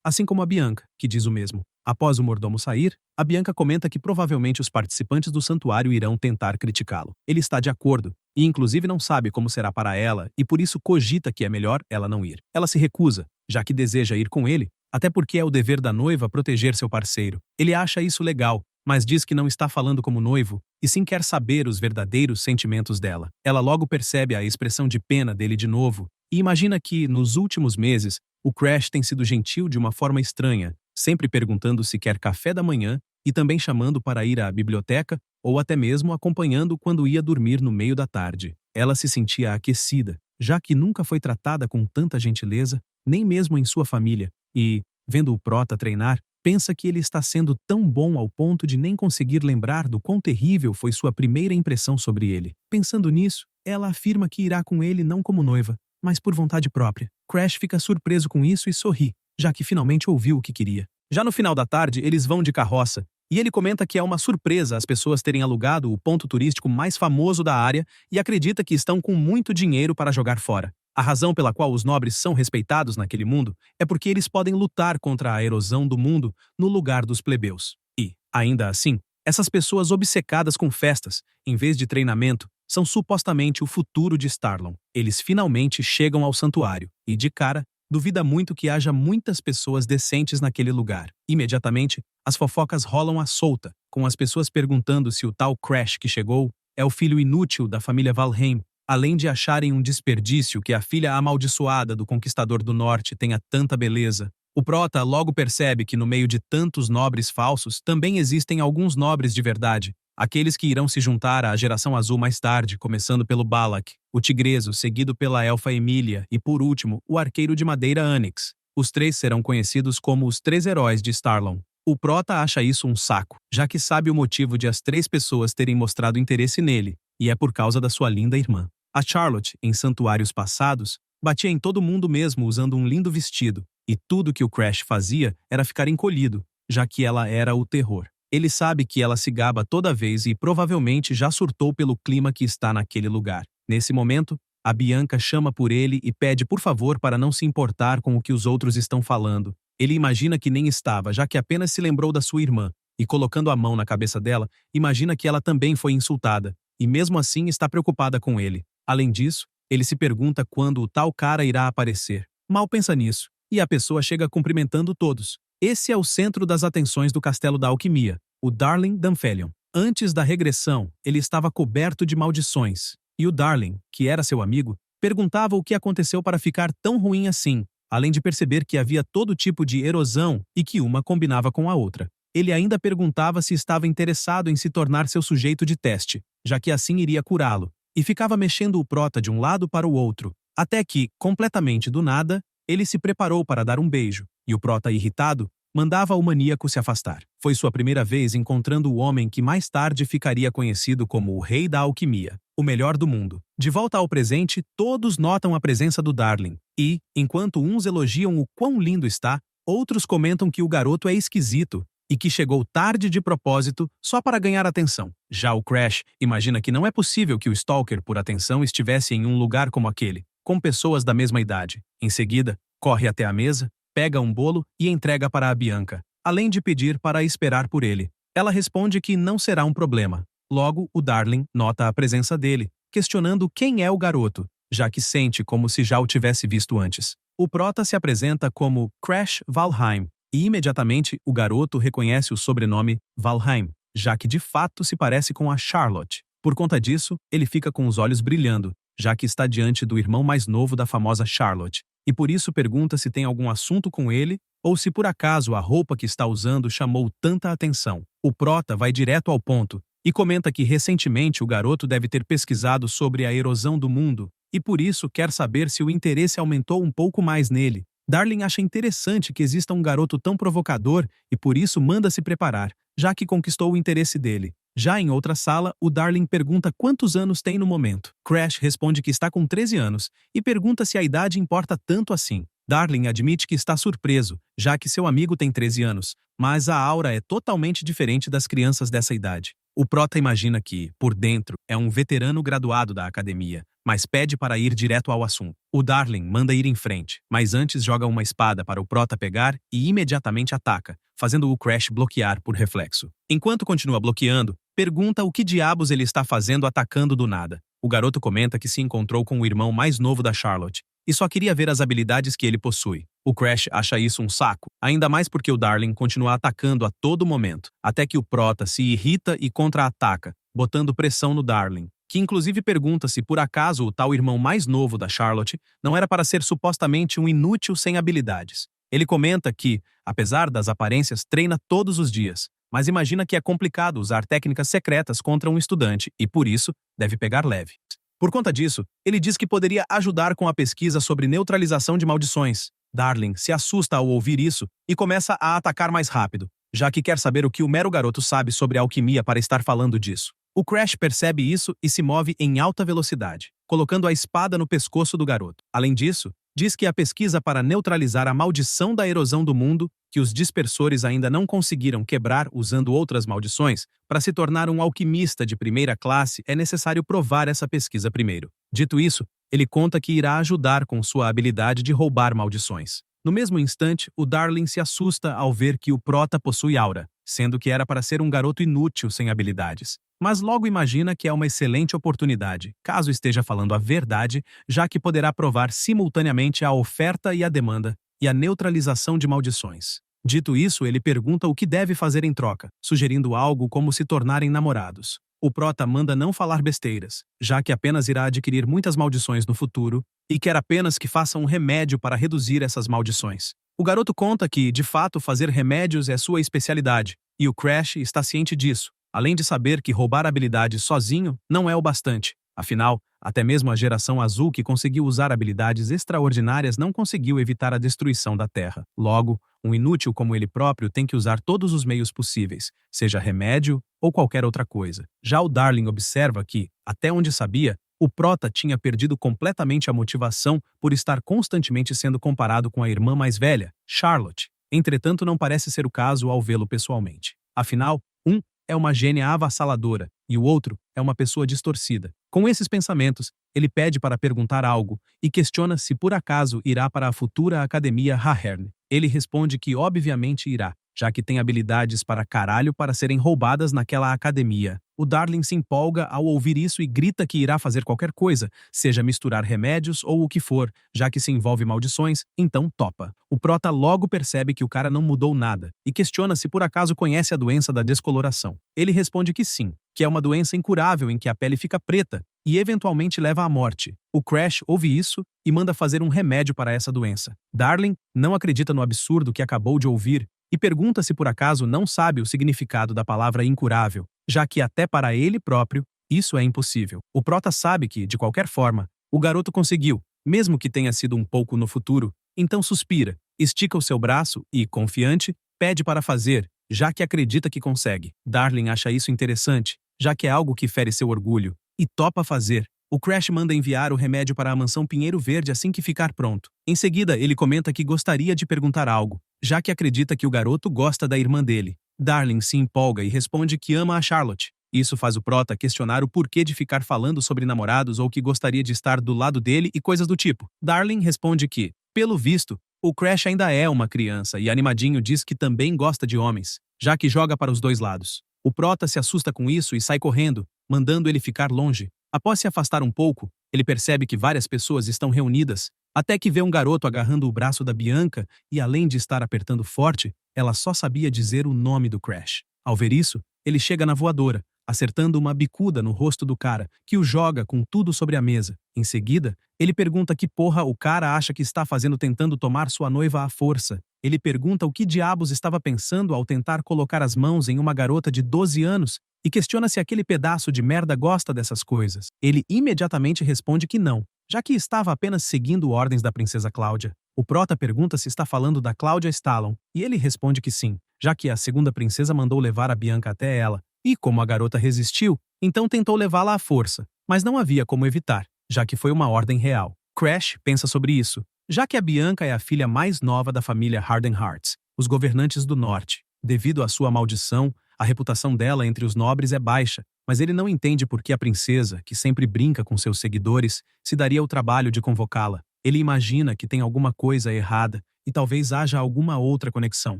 S1: assim como a Bianca, que diz o mesmo. Após o mordomo sair, a Bianca comenta que provavelmente os participantes do santuário irão tentar criticá-lo. Ele está de acordo, e inclusive não sabe como será para ela e por isso cogita que é melhor ela não ir. Ela se recusa, já que deseja ir com ele, até porque é o dever da noiva proteger seu parceiro. Ele acha isso legal, mas diz que não está falando como noivo, e sim quer saber os verdadeiros sentimentos dela. Ela logo percebe a expressão de pena dele de novo, e imagina que, nos últimos meses, o Crash tem sido gentil de uma forma estranha, sempre perguntando se quer café da manhã e também chamando para ir à biblioteca ou até mesmo acompanhando quando ia dormir no meio da tarde. Ela se sentia aquecida, já que nunca foi tratada com tanta gentileza, nem mesmo em sua família, e, vendo o Prota treinar, pensa que ele está sendo tão bom ao ponto de nem conseguir lembrar do quão terrível foi sua primeira impressão sobre ele. Pensando nisso, ela afirma que irá com ele não como noiva, mas por vontade própria. Crash fica surpreso com isso e sorri, já que finalmente ouviu o que queria. Já no final da tarde, eles vão de carroça, e ele comenta que é uma surpresa as pessoas terem alugado o ponto turístico mais famoso da área e acredita que estão com muito dinheiro para jogar fora. A razão pela qual os nobres são respeitados naquele mundo é porque eles podem lutar contra a erosão do mundo no lugar dos plebeus. E, ainda assim, essas pessoas obcecadas com festas, em vez de treinamento, são supostamente o futuro de Starlon. Eles finalmente chegam ao santuário, e de cara, duvida muito que haja muitas pessoas decentes naquele lugar. Imediatamente, as fofocas rolam à solta, com as pessoas perguntando se o tal Crash que chegou é o filho inútil da família Valheim, além de acharem um desperdício que a filha amaldiçoada do Conquistador do Norte tenha tanta beleza. O Prota logo percebe que no meio de tantos nobres falsos também existem alguns nobres de verdade, aqueles que irão se juntar à geração azul mais tarde, começando pelo Balak, o Tigreso, seguido pela elfa Emília e, por último, o arqueiro de madeira Onyx. Os três serão conhecidos como os três heróis de Starlon. O Prota acha isso um saco, já que sabe o motivo de as três pessoas terem mostrado interesse nele, e é por causa da sua linda irmã. A Charlotte, em santuários passados, batia em todo mundo mesmo usando um lindo vestido, e tudo que o Crash fazia era ficar encolhido, já que ela era o terror. Ele sabe que ela se gaba toda vez e provavelmente já surtou pelo clima que está naquele lugar. Nesse momento, a Bianca chama por ele e pede por favor para não se importar com o que os outros estão falando. Ele imagina que nem estava, já que apenas se lembrou da sua irmã, e colocando a mão na cabeça dela, imagina que ela também foi insultada, e mesmo assim está preocupada com ele. Além disso, ele se pergunta quando o tal cara irá aparecer. Mal pensa nisso, e a pessoa chega cumprimentando todos. Esse é o centro das atenções do Castelo da Alquimia, o Darling Dunfelion. Antes da regressão, ele estava coberto de maldições, e o Darling, que era seu amigo, perguntava o que aconteceu para ficar tão ruim assim, além de perceber que havia todo tipo de erosão e que uma combinava com a outra. Ele ainda perguntava se estava interessado em se tornar seu sujeito de teste, já que assim iria curá-lo, e ficava mexendo o Prota de um lado para o outro, até que, completamente do nada, ele se preparou para dar um beijo, e o Prota, irritado, mandava o maníaco se afastar. Foi sua primeira vez encontrando o homem que mais tarde ficaria conhecido como o Rei da Alquimia, o melhor do mundo. De volta ao presente, todos notam a presença do Darling, e, enquanto uns elogiam o quão lindo está, outros comentam que o garoto é esquisito e que chegou tarde de propósito só para ganhar atenção. Já o Crash imagina que não é possível que o Stalker por atenção estivesse em um lugar como aquele, com pessoas da mesma idade. Em seguida, corre até a mesa, pega um bolo e entrega para a Bianca, além de pedir para esperar por ele. Ela responde que não será um problema. Logo, o Darling nota a presença dele, questionando quem é o garoto, já que sente como se já o tivesse visto antes. O Prota se apresenta como Crash Valheim, e imediatamente o garoto reconhece o sobrenome Valheim, já que de fato se parece com a Charlotte. Por conta disso, ele fica com os olhos brilhando, já que está diante do irmão mais novo da famosa Charlotte, e por isso pergunta se tem algum assunto com ele ou se por acaso a roupa que está usando chamou tanta atenção. O Prota vai direto ao ponto e comenta que recentemente o garoto deve ter pesquisado sobre a erosão do mundo e por isso quer saber se o interesse aumentou um pouco mais nele. Darling acha interessante que exista um garoto tão provocador e por isso manda se preparar, já que conquistou o interesse dele. Já em outra sala, o Darling pergunta quantos anos tem no momento. Crash responde que está com 13 anos e pergunta se a idade importa tanto assim. Darling admite que está surpreso, já que seu amigo tem 13 anos, mas a aura é totalmente diferente das crianças dessa idade. O prota imagina que, por dentro, é um veterano graduado da academia, mas pede para ir direto ao assunto. O Darling manda ir em frente, mas antes joga uma espada para o prota pegar e imediatamente ataca, fazendo o Crash bloquear por reflexo. Enquanto continua bloqueando, pergunta o que diabos ele está fazendo atacando do nada. O garoto comenta que se encontrou com o irmão mais novo da Charlotte e só queria ver as habilidades que ele possui. O Crash acha isso um saco, ainda mais porque o Darling continua atacando a todo momento, até que o prota se irrita e contra-ataca, botando pressão no Darling, que inclusive pergunta se por acaso o tal irmão mais novo da Charlotte não era para ser supostamente um inútil sem habilidades. Ele comenta que, apesar das aparências, treina todos os dias, mas imagina que é complicado usar técnicas secretas contra um estudante e, por isso, deve pegar leve. Por conta disso, ele diz que poderia ajudar com a pesquisa sobre neutralização de maldições. Darling se assusta ao ouvir isso e começa a atacar mais rápido, já que quer saber o que o mero garoto sabe sobre alquimia para estar falando disso. O Crash percebe isso e se move em alta velocidade, colocando a espada no pescoço do garoto. Além disso, diz que a pesquisa para neutralizar a maldição da erosão do mundo, que os dispersores ainda não conseguiram quebrar usando outras maldições, para se tornar um alquimista de primeira classe é necessário provar essa pesquisa primeiro. Dito isso, ele conta que irá ajudar com sua habilidade de roubar maldições. No mesmo instante, o Darling se assusta ao ver que o prota possui aura, sendo que era para ser um garoto inútil sem habilidades. Mas logo imagina que é uma excelente oportunidade, caso esteja falando a verdade, já que poderá provar simultaneamente a oferta e a demanda, e a neutralização de maldições. Dito isso, ele pergunta o que deve fazer em troca, sugerindo algo como se tornarem namorados. O prota manda não falar besteiras, já que apenas irá adquirir muitas maldições no futuro, e quer apenas que faça um remédio para reduzir essas maldições. O garoto conta que, de fato, fazer remédios é sua especialidade, e o Crash está ciente disso, além de saber que roubar habilidades sozinho não é o bastante. Afinal, até mesmo a geração azul que conseguiu usar habilidades extraordinárias não conseguiu evitar a destruição da Terra. Logo, um inútil como ele próprio tem que usar todos os meios possíveis, seja remédio ou qualquer outra coisa. Já o Darling observa que, até onde sabia, o prota tinha perdido completamente a motivação por estar constantemente sendo comparado com a irmã mais velha, Charlotte. Entretanto, não parece ser o caso ao vê-lo pessoalmente. Afinal, um é uma gênia avassaladora e o outro é uma pessoa distorcida. Com esses pensamentos, ele pede para perguntar algo e questiona se por acaso irá para a futura Academia Ahern. Ele responde que obviamente irá, já que tem habilidades para caralho para serem roubadas naquela academia. O Darling se empolga ao ouvir isso e grita que irá fazer qualquer coisa, seja misturar remédios ou o que for, já que se envolve maldições, então topa. O prota logo percebe que o cara não mudou nada e questiona se por acaso conhece a doença da descoloração. Ele responde que sim, que é uma doença incurável em que a pele fica preta e eventualmente leva à morte. O Crash ouve isso e manda fazer um remédio para essa doença. Darling não acredita no absurdo que acabou de ouvir e pergunta se por acaso não sabe o significado da palavra incurável, já que até para ele próprio, isso é impossível. O prota sabe que, de qualquer forma, o garoto conseguiu, mesmo que tenha sido um pouco no futuro, então suspira, estica o seu braço e, confiante, pede para fazer, já que acredita que consegue. Darling acha isso interessante, já que é algo que fere seu orgulho, e topa fazer. O Crash manda enviar o remédio para a mansão Pinheiro Verde assim que ficar pronto. Em seguida, ele comenta que gostaria de perguntar algo, já que acredita que o garoto gosta da irmã dele. Darling se empolga e responde que ama a Charlotte. Isso faz o prota questionar o porquê de ficar falando sobre namorados ou que gostaria de estar do lado dele e coisas do tipo. Darling responde que, pelo visto, o Crash ainda é uma criança e animadinho diz que também gosta de homens, já que joga para os dois lados. O prota se assusta com isso e sai correndo, mandando ele ficar longe. Após se afastar um pouco, ele percebe que várias pessoas estão reunidas, até que vê um garoto agarrando o braço da Bianca e, além de estar apertando forte, ela só sabia dizer o nome do Crash. Ao ver isso, ele chega na voadora, acertando uma bicuda no rosto do cara, que o joga com tudo sobre a mesa. Em seguida, ele pergunta que porra o cara acha que está fazendo tentando tomar sua noiva à força. Ele pergunta o que diabos estava pensando ao tentar colocar as mãos em uma garota de 12 anos e questiona se aquele pedaço de merda gosta dessas coisas. Ele imediatamente responde que não, já que estava apenas seguindo ordens da princesa Cláudia. O prota pergunta se está falando da Cláudia Stallon, e ele responde que sim, já que a segunda princesa mandou levar a Bianca até ela, E como a garota resistiu, então tentou levá-la à força, mas não havia como evitar, já que foi uma ordem real. Crash pensa sobre isso, já que a Bianca é a filha mais nova da família Harden Hearts, os governantes do norte. Devido à sua maldição, a reputação dela entre os nobres é baixa, mas ele não entende por que a princesa, que sempre brinca com seus seguidores, se daria o trabalho de convocá-la. Ele imagina que tem alguma coisa errada e talvez haja alguma outra conexão.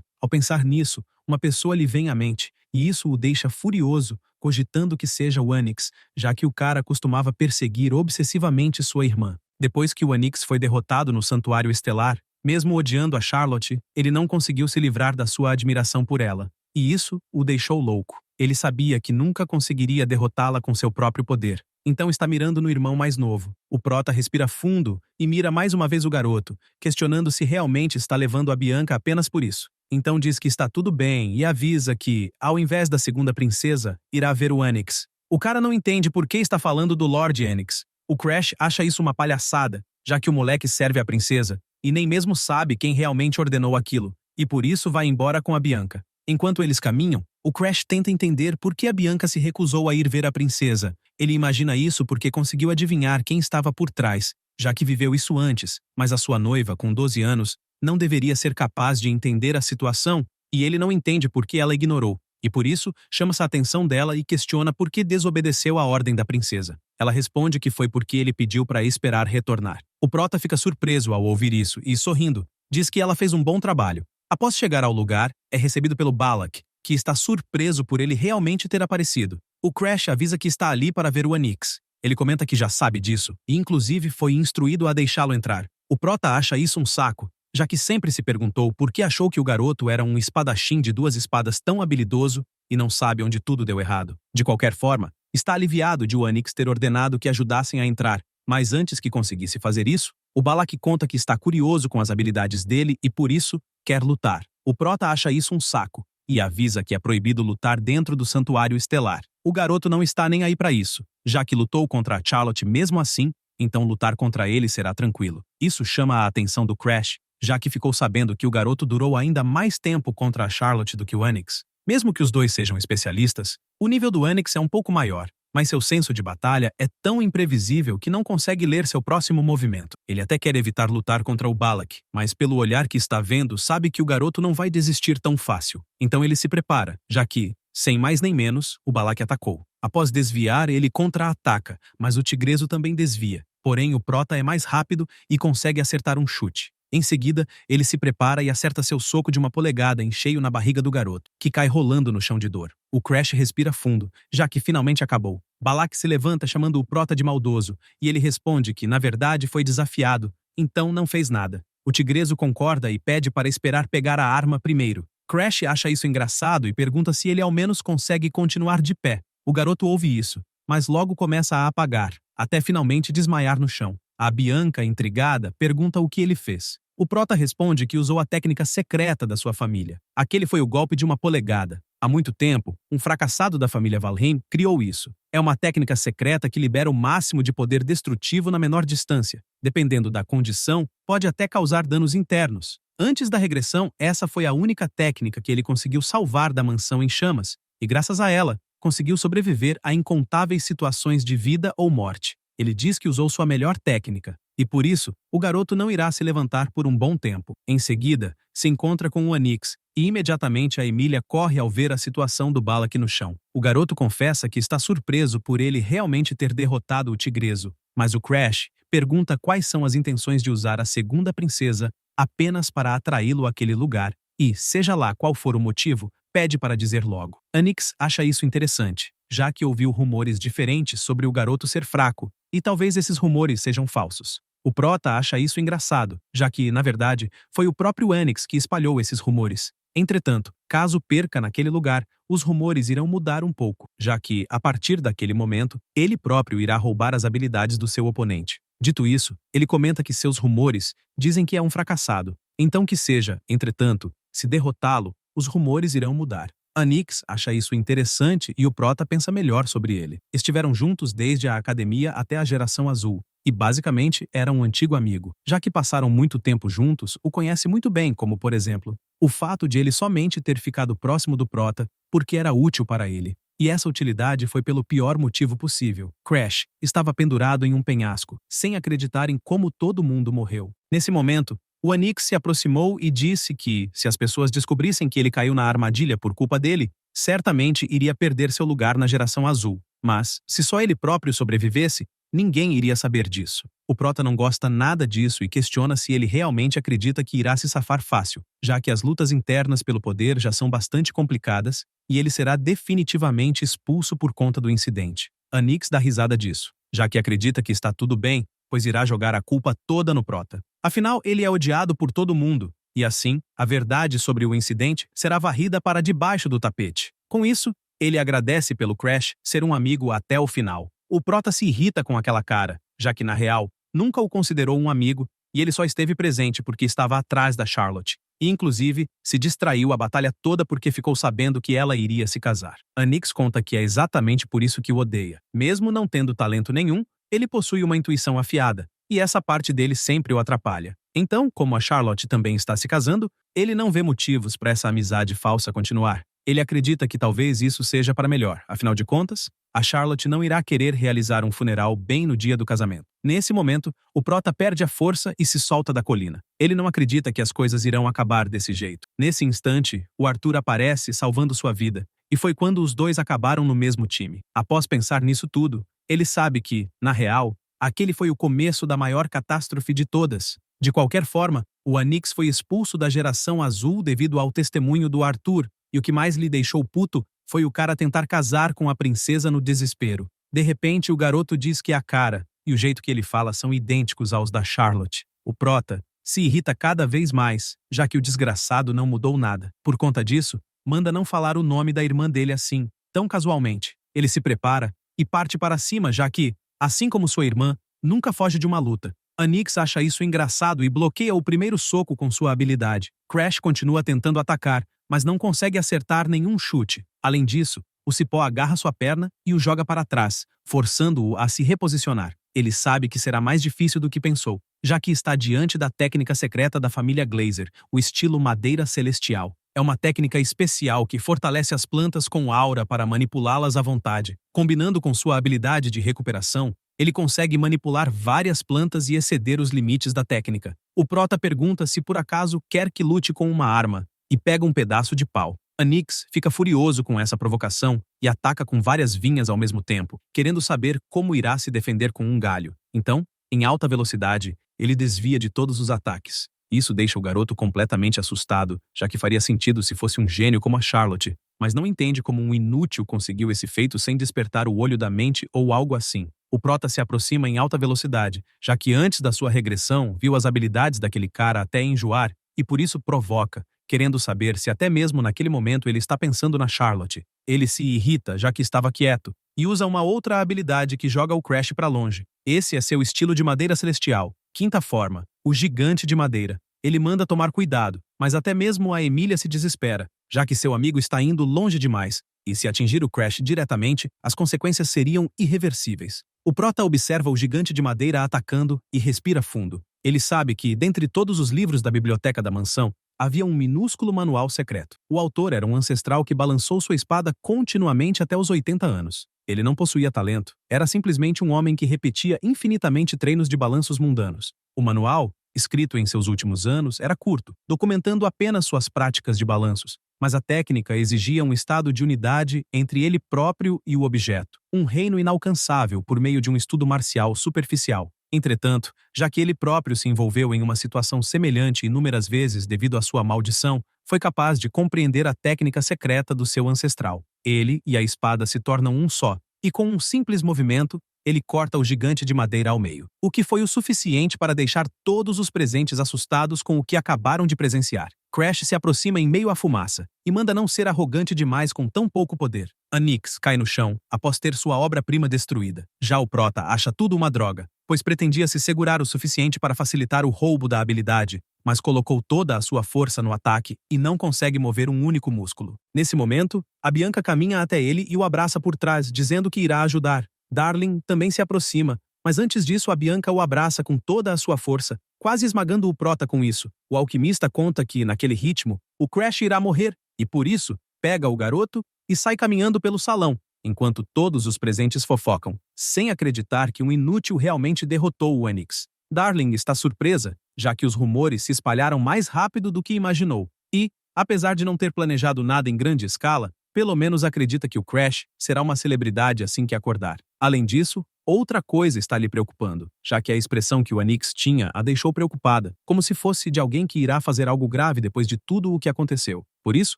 S1: Ao pensar nisso, uma pessoa lhe vem à mente, e isso o deixa furioso, cogitando que seja o Onyx, já que o cara costumava perseguir obsessivamente sua irmã. Depois que o Onyx foi derrotado no Santuário Estelar, mesmo odiando a Charlotte, ele não conseguiu se livrar da sua admiração por ela. E isso o deixou louco. Ele sabia que nunca conseguiria derrotá-la com seu próprio poder. Então está mirando no irmão mais novo. O prota respira fundo e mira mais uma vez o garoto, questionando se realmente está levando a Bianca apenas por isso. Então diz que está tudo bem e avisa que, ao invés da segunda princesa, irá ver o Onyx. O cara não entende por que está falando do Lord Onyx. O Crash acha isso uma palhaçada, já que o moleque serve a princesa, e nem mesmo sabe quem realmente ordenou aquilo, e por isso vai embora com a Bianca. Enquanto eles caminham, o Crash tenta entender por que a Bianca se recusou a ir ver a princesa. Ele imagina isso porque conseguiu adivinhar quem estava por trás, já que viveu isso antes, mas a sua noiva, com 12 anos, não deveria ser capaz de entender a situação, e ele não entende por que ela ignorou, e por isso chama-se a atenção dela e questiona por que desobedeceu a ordem da princesa. Ela responde que foi porque ele pediu para esperar retornar. O prota fica surpreso ao ouvir isso e, sorrindo, diz que ela fez um bom trabalho. Após chegar ao lugar, é recebido pelo Balak, que está surpreso por ele realmente ter aparecido. O Crash avisa que está ali para ver o Onyx. Ele comenta que já sabe disso, e inclusive foi instruído a deixá-lo entrar. O prota acha isso um saco, já que sempre se perguntou por que achou que o garoto era um espadachim de 2 espadas tão habilidoso e não sabe onde tudo deu errado. De qualquer forma, está aliviado de o Onyx ter ordenado que ajudassem a entrar, mas antes que conseguisse fazer isso, o Balak conta que está curioso com as habilidades dele e, por isso, quer lutar. O prota acha isso um saco e avisa que é proibido lutar dentro do Santuário Estelar. O garoto não está nem aí para isso, já que lutou contra a Charlotte mesmo assim, então lutar contra ele será tranquilo. Isso chama a atenção do Crash, já que ficou sabendo que o garoto durou ainda mais tempo contra a Charlotte do que o Onyx. Mesmo que os dois sejam especialistas, o nível do Onyx é um pouco maior, mas seu senso de batalha é tão imprevisível que não consegue ler seu próximo movimento. Ele até quer evitar lutar contra o Balak, mas pelo olhar que está vendo, sabe que o garoto não vai desistir tão fácil. Então ele se prepara, já que, sem mais nem menos, o Balak atacou. Após desviar, ele contra-ataca, mas o tigreso também desvia. Porém, o prota é mais rápido e consegue acertar um chute. Em seguida, ele se prepara e acerta seu soco de 1 polegada em cheio na barriga do garoto, que cai rolando no chão de dor. O Crash respira fundo, já que finalmente acabou. Balak se levanta chamando o prota de maldoso, e ele responde que, na verdade, foi desafiado, então não fez nada. O tigreso concorda e pede para esperar pegar a arma primeiro. Crash acha isso engraçado e pergunta se ele ao menos consegue continuar de pé. O garoto ouve isso, mas logo começa a apagar, até finalmente desmaiar no chão. A Bianca, intrigada, pergunta o que ele fez. O prota responde que usou a técnica secreta da sua família. Aquele foi o golpe de 1 polegada. Há muito tempo, um fracassado da família Valheim criou isso. É uma técnica secreta que libera o máximo de poder destrutivo na menor distância. Dependendo da condição, pode até causar danos internos. Antes da regressão, essa foi a única técnica que ele conseguiu salvar da mansão em chamas, e graças a ela, conseguiu sobreviver a incontáveis situações de vida ou morte. Ele diz que usou sua melhor técnica, e por isso, o garoto não irá se levantar por um bom tempo. Em seguida, se encontra com o Onyx, e imediatamente a Emília corre ao ver a situação do Balak no chão. O garoto confessa que está surpreso por ele realmente ter derrotado o tigreso, mas o Crash pergunta quais são as intenções de usar a segunda princesa apenas para atraí-lo àquele lugar, e, seja lá qual for o motivo, pede para dizer logo. Onyx acha isso interessante, já que ouviu rumores diferentes sobre o garoto ser fraco, e talvez esses rumores sejam falsos. O prota acha isso engraçado, já que, na verdade, foi o próprio Onyx que espalhou esses rumores. Entretanto, caso perca naquele lugar, os rumores irão mudar um pouco, já que, a partir daquele momento, ele próprio irá roubar as habilidades do seu oponente. Dito isso, ele comenta que seus rumores dizem que é um fracassado, então que seja, entretanto, se derrotá-lo, os rumores irão mudar. Onyx acha isso interessante e o prota pensa melhor sobre ele. Estiveram juntos desde a academia até a geração azul, e basicamente era um antigo amigo. Já que passaram muito tempo juntos, o conhece muito bem, como por exemplo, o fato de ele somente ter ficado próximo do prota porque era útil para ele. E essa utilidade foi pelo pior motivo possível. Crash estava pendurado em um penhasco, sem acreditar em como todo mundo morreu. Nesse momento, o Onyx se aproximou e disse que, se as pessoas descobrissem que ele caiu na armadilha por culpa dele, certamente iria perder seu lugar na geração azul. Mas, se só ele próprio sobrevivesse, ninguém iria saber disso. O Prota não gosta nada disso e questiona se ele realmente acredita que irá se safar fácil, já que as lutas internas pelo poder já são bastante complicadas, e ele será definitivamente expulso por conta do incidente. Onyx dá risada disso, já que acredita que está tudo bem, pois irá jogar a culpa toda no Prota. Afinal, ele é odiado por todo mundo, e assim, a verdade sobre o incidente será varrida para debaixo do tapete. Com isso, ele agradece pelo Crash ser um amigo até o final. O Prota se irrita com aquela cara, já que na real, nunca o considerou um amigo e ele só esteve presente porque estava atrás da Charlotte. E inclusive, se distraiu a batalha toda porque ficou sabendo que ela iria se casar. Onyx conta que é exatamente por isso que o odeia. Mesmo não tendo talento nenhum, ele possui uma intuição afiada, e essa parte dele sempre o atrapalha. Então, como a Charlotte também está se casando, ele não vê motivos para essa amizade falsa continuar. Ele acredita que talvez isso seja para melhor, afinal de contas, a Charlotte não irá querer realizar um funeral bem no dia do casamento. Nesse momento, o Prota perde a força e se solta da colina. Ele não acredita que as coisas irão acabar desse jeito. Nesse instante, o Arthur aparece salvando sua vida, e foi quando os dois acabaram no mesmo time. Após pensar nisso tudo, ele sabe que, na real, aquele foi o começo da maior catástrofe de todas. De qualquer forma, o Onyx foi expulso da geração azul devido ao testemunho do Arthur, e o que mais lhe deixou puto foi o cara tentar casar com a princesa no desespero. De repente, o garoto diz que a cara e o jeito que ele fala são idênticos aos da Charlotte. O Prota se irrita cada vez mais, já que o desgraçado não mudou nada. Por conta disso, manda não falar o nome da irmã dele assim, tão casualmente. Ele se prepara e parte para cima, já que, assim como sua irmã, nunca foge de uma luta. Onyx acha isso engraçado e bloqueia o primeiro soco com sua habilidade. Crash continua tentando atacar, mas não consegue acertar nenhum chute. Além disso, o Cipó agarra sua perna e o joga para trás, forçando-o a se reposicionar. Ele sabe que será mais difícil do que pensou, já que está diante da técnica secreta da família Glazer, o estilo madeira celestial. É uma técnica especial que fortalece as plantas com aura para manipulá-las à vontade. Combinando com sua habilidade de recuperação, ele consegue manipular várias plantas e exceder os limites da técnica. O Prota pergunta se por acaso quer que lute com uma arma, e pega um pedaço de pau. Onyx fica furioso com essa provocação e ataca com várias vinhas ao mesmo tempo, querendo saber como irá se defender com um galho. Então, em alta velocidade, ele desvia de todos os ataques. Isso deixa o garoto completamente assustado, já que faria sentido se fosse um gênio como a Charlotte, mas não entende como um inútil conseguiu esse feito sem despertar o olho da mente ou algo assim. O Prota se aproxima em alta velocidade, já que antes da sua regressão viu as habilidades daquele cara até enjoar, e por isso provoca, querendo saber se até mesmo naquele momento ele está pensando na Charlotte. Ele se irrita, já que estava quieto, e usa uma outra habilidade que joga o Crash para longe. Esse é seu estilo de madeira celestial. Quinta forma, o gigante de madeira. Ele manda tomar cuidado, mas até mesmo a Emília se desespera, já que seu amigo está indo longe demais, e se atingir o Crash diretamente, as consequências seriam irreversíveis. O Prota observa o gigante de madeira atacando e respira fundo. Ele sabe que, dentre todos os livros da biblioteca da mansão, havia um minúsculo manual secreto. O autor era um ancestral que balançou sua espada continuamente até os 80 anos. Ele não possuía talento, era simplesmente um homem que repetia infinitamente treinos de balanços mundanos. O manual, escrito em seus últimos anos, era curto, documentando apenas suas práticas de balanços, mas a técnica exigia um estado de unidade entre ele próprio e o objeto, um reino inalcançável por meio de um estudo marcial superficial. Entretanto, já que ele próprio se envolveu em uma situação semelhante inúmeras vezes devido à sua maldição, foi capaz de compreender a técnica secreta do seu ancestral. Ele e a espada se tornam um só, e com um simples movimento, ele corta o gigante de madeira ao meio, o que foi o suficiente para deixar todos os presentes assustados com o que acabaram de presenciar. Crash se aproxima em meio à fumaça, e manda não ser arrogante demais com tão pouco poder. Onyx cai no chão, após ter sua obra-prima destruída. Já o Prota acha tudo uma droga, pois pretendia se segurar o suficiente para facilitar o roubo da habilidade, mas colocou toda a sua força no ataque e não consegue mover um único músculo. Nesse momento, a Bianca caminha até ele e o abraça por trás, dizendo que irá ajudar. Darling também se aproxima, mas antes disso a Bianca o abraça com toda a sua força, quase esmagando o Prota com isso. O alquimista conta que, naquele ritmo, o Crash irá morrer, e por isso, pega o garoto e sai caminhando pelo salão, enquanto todos os presentes fofocam, sem acreditar que um inútil realmente derrotou o Onyx. Darling está surpresa, já que os rumores se espalharam mais rápido do que imaginou. E, apesar de não ter planejado nada em grande escala, pelo menos acredita que o Crash será uma celebridade assim que acordar. Além disso, outra coisa está lhe preocupando, já que a expressão que o Onyx tinha a deixou preocupada, como se fosse de alguém que irá fazer algo grave depois de tudo o que aconteceu. Por isso,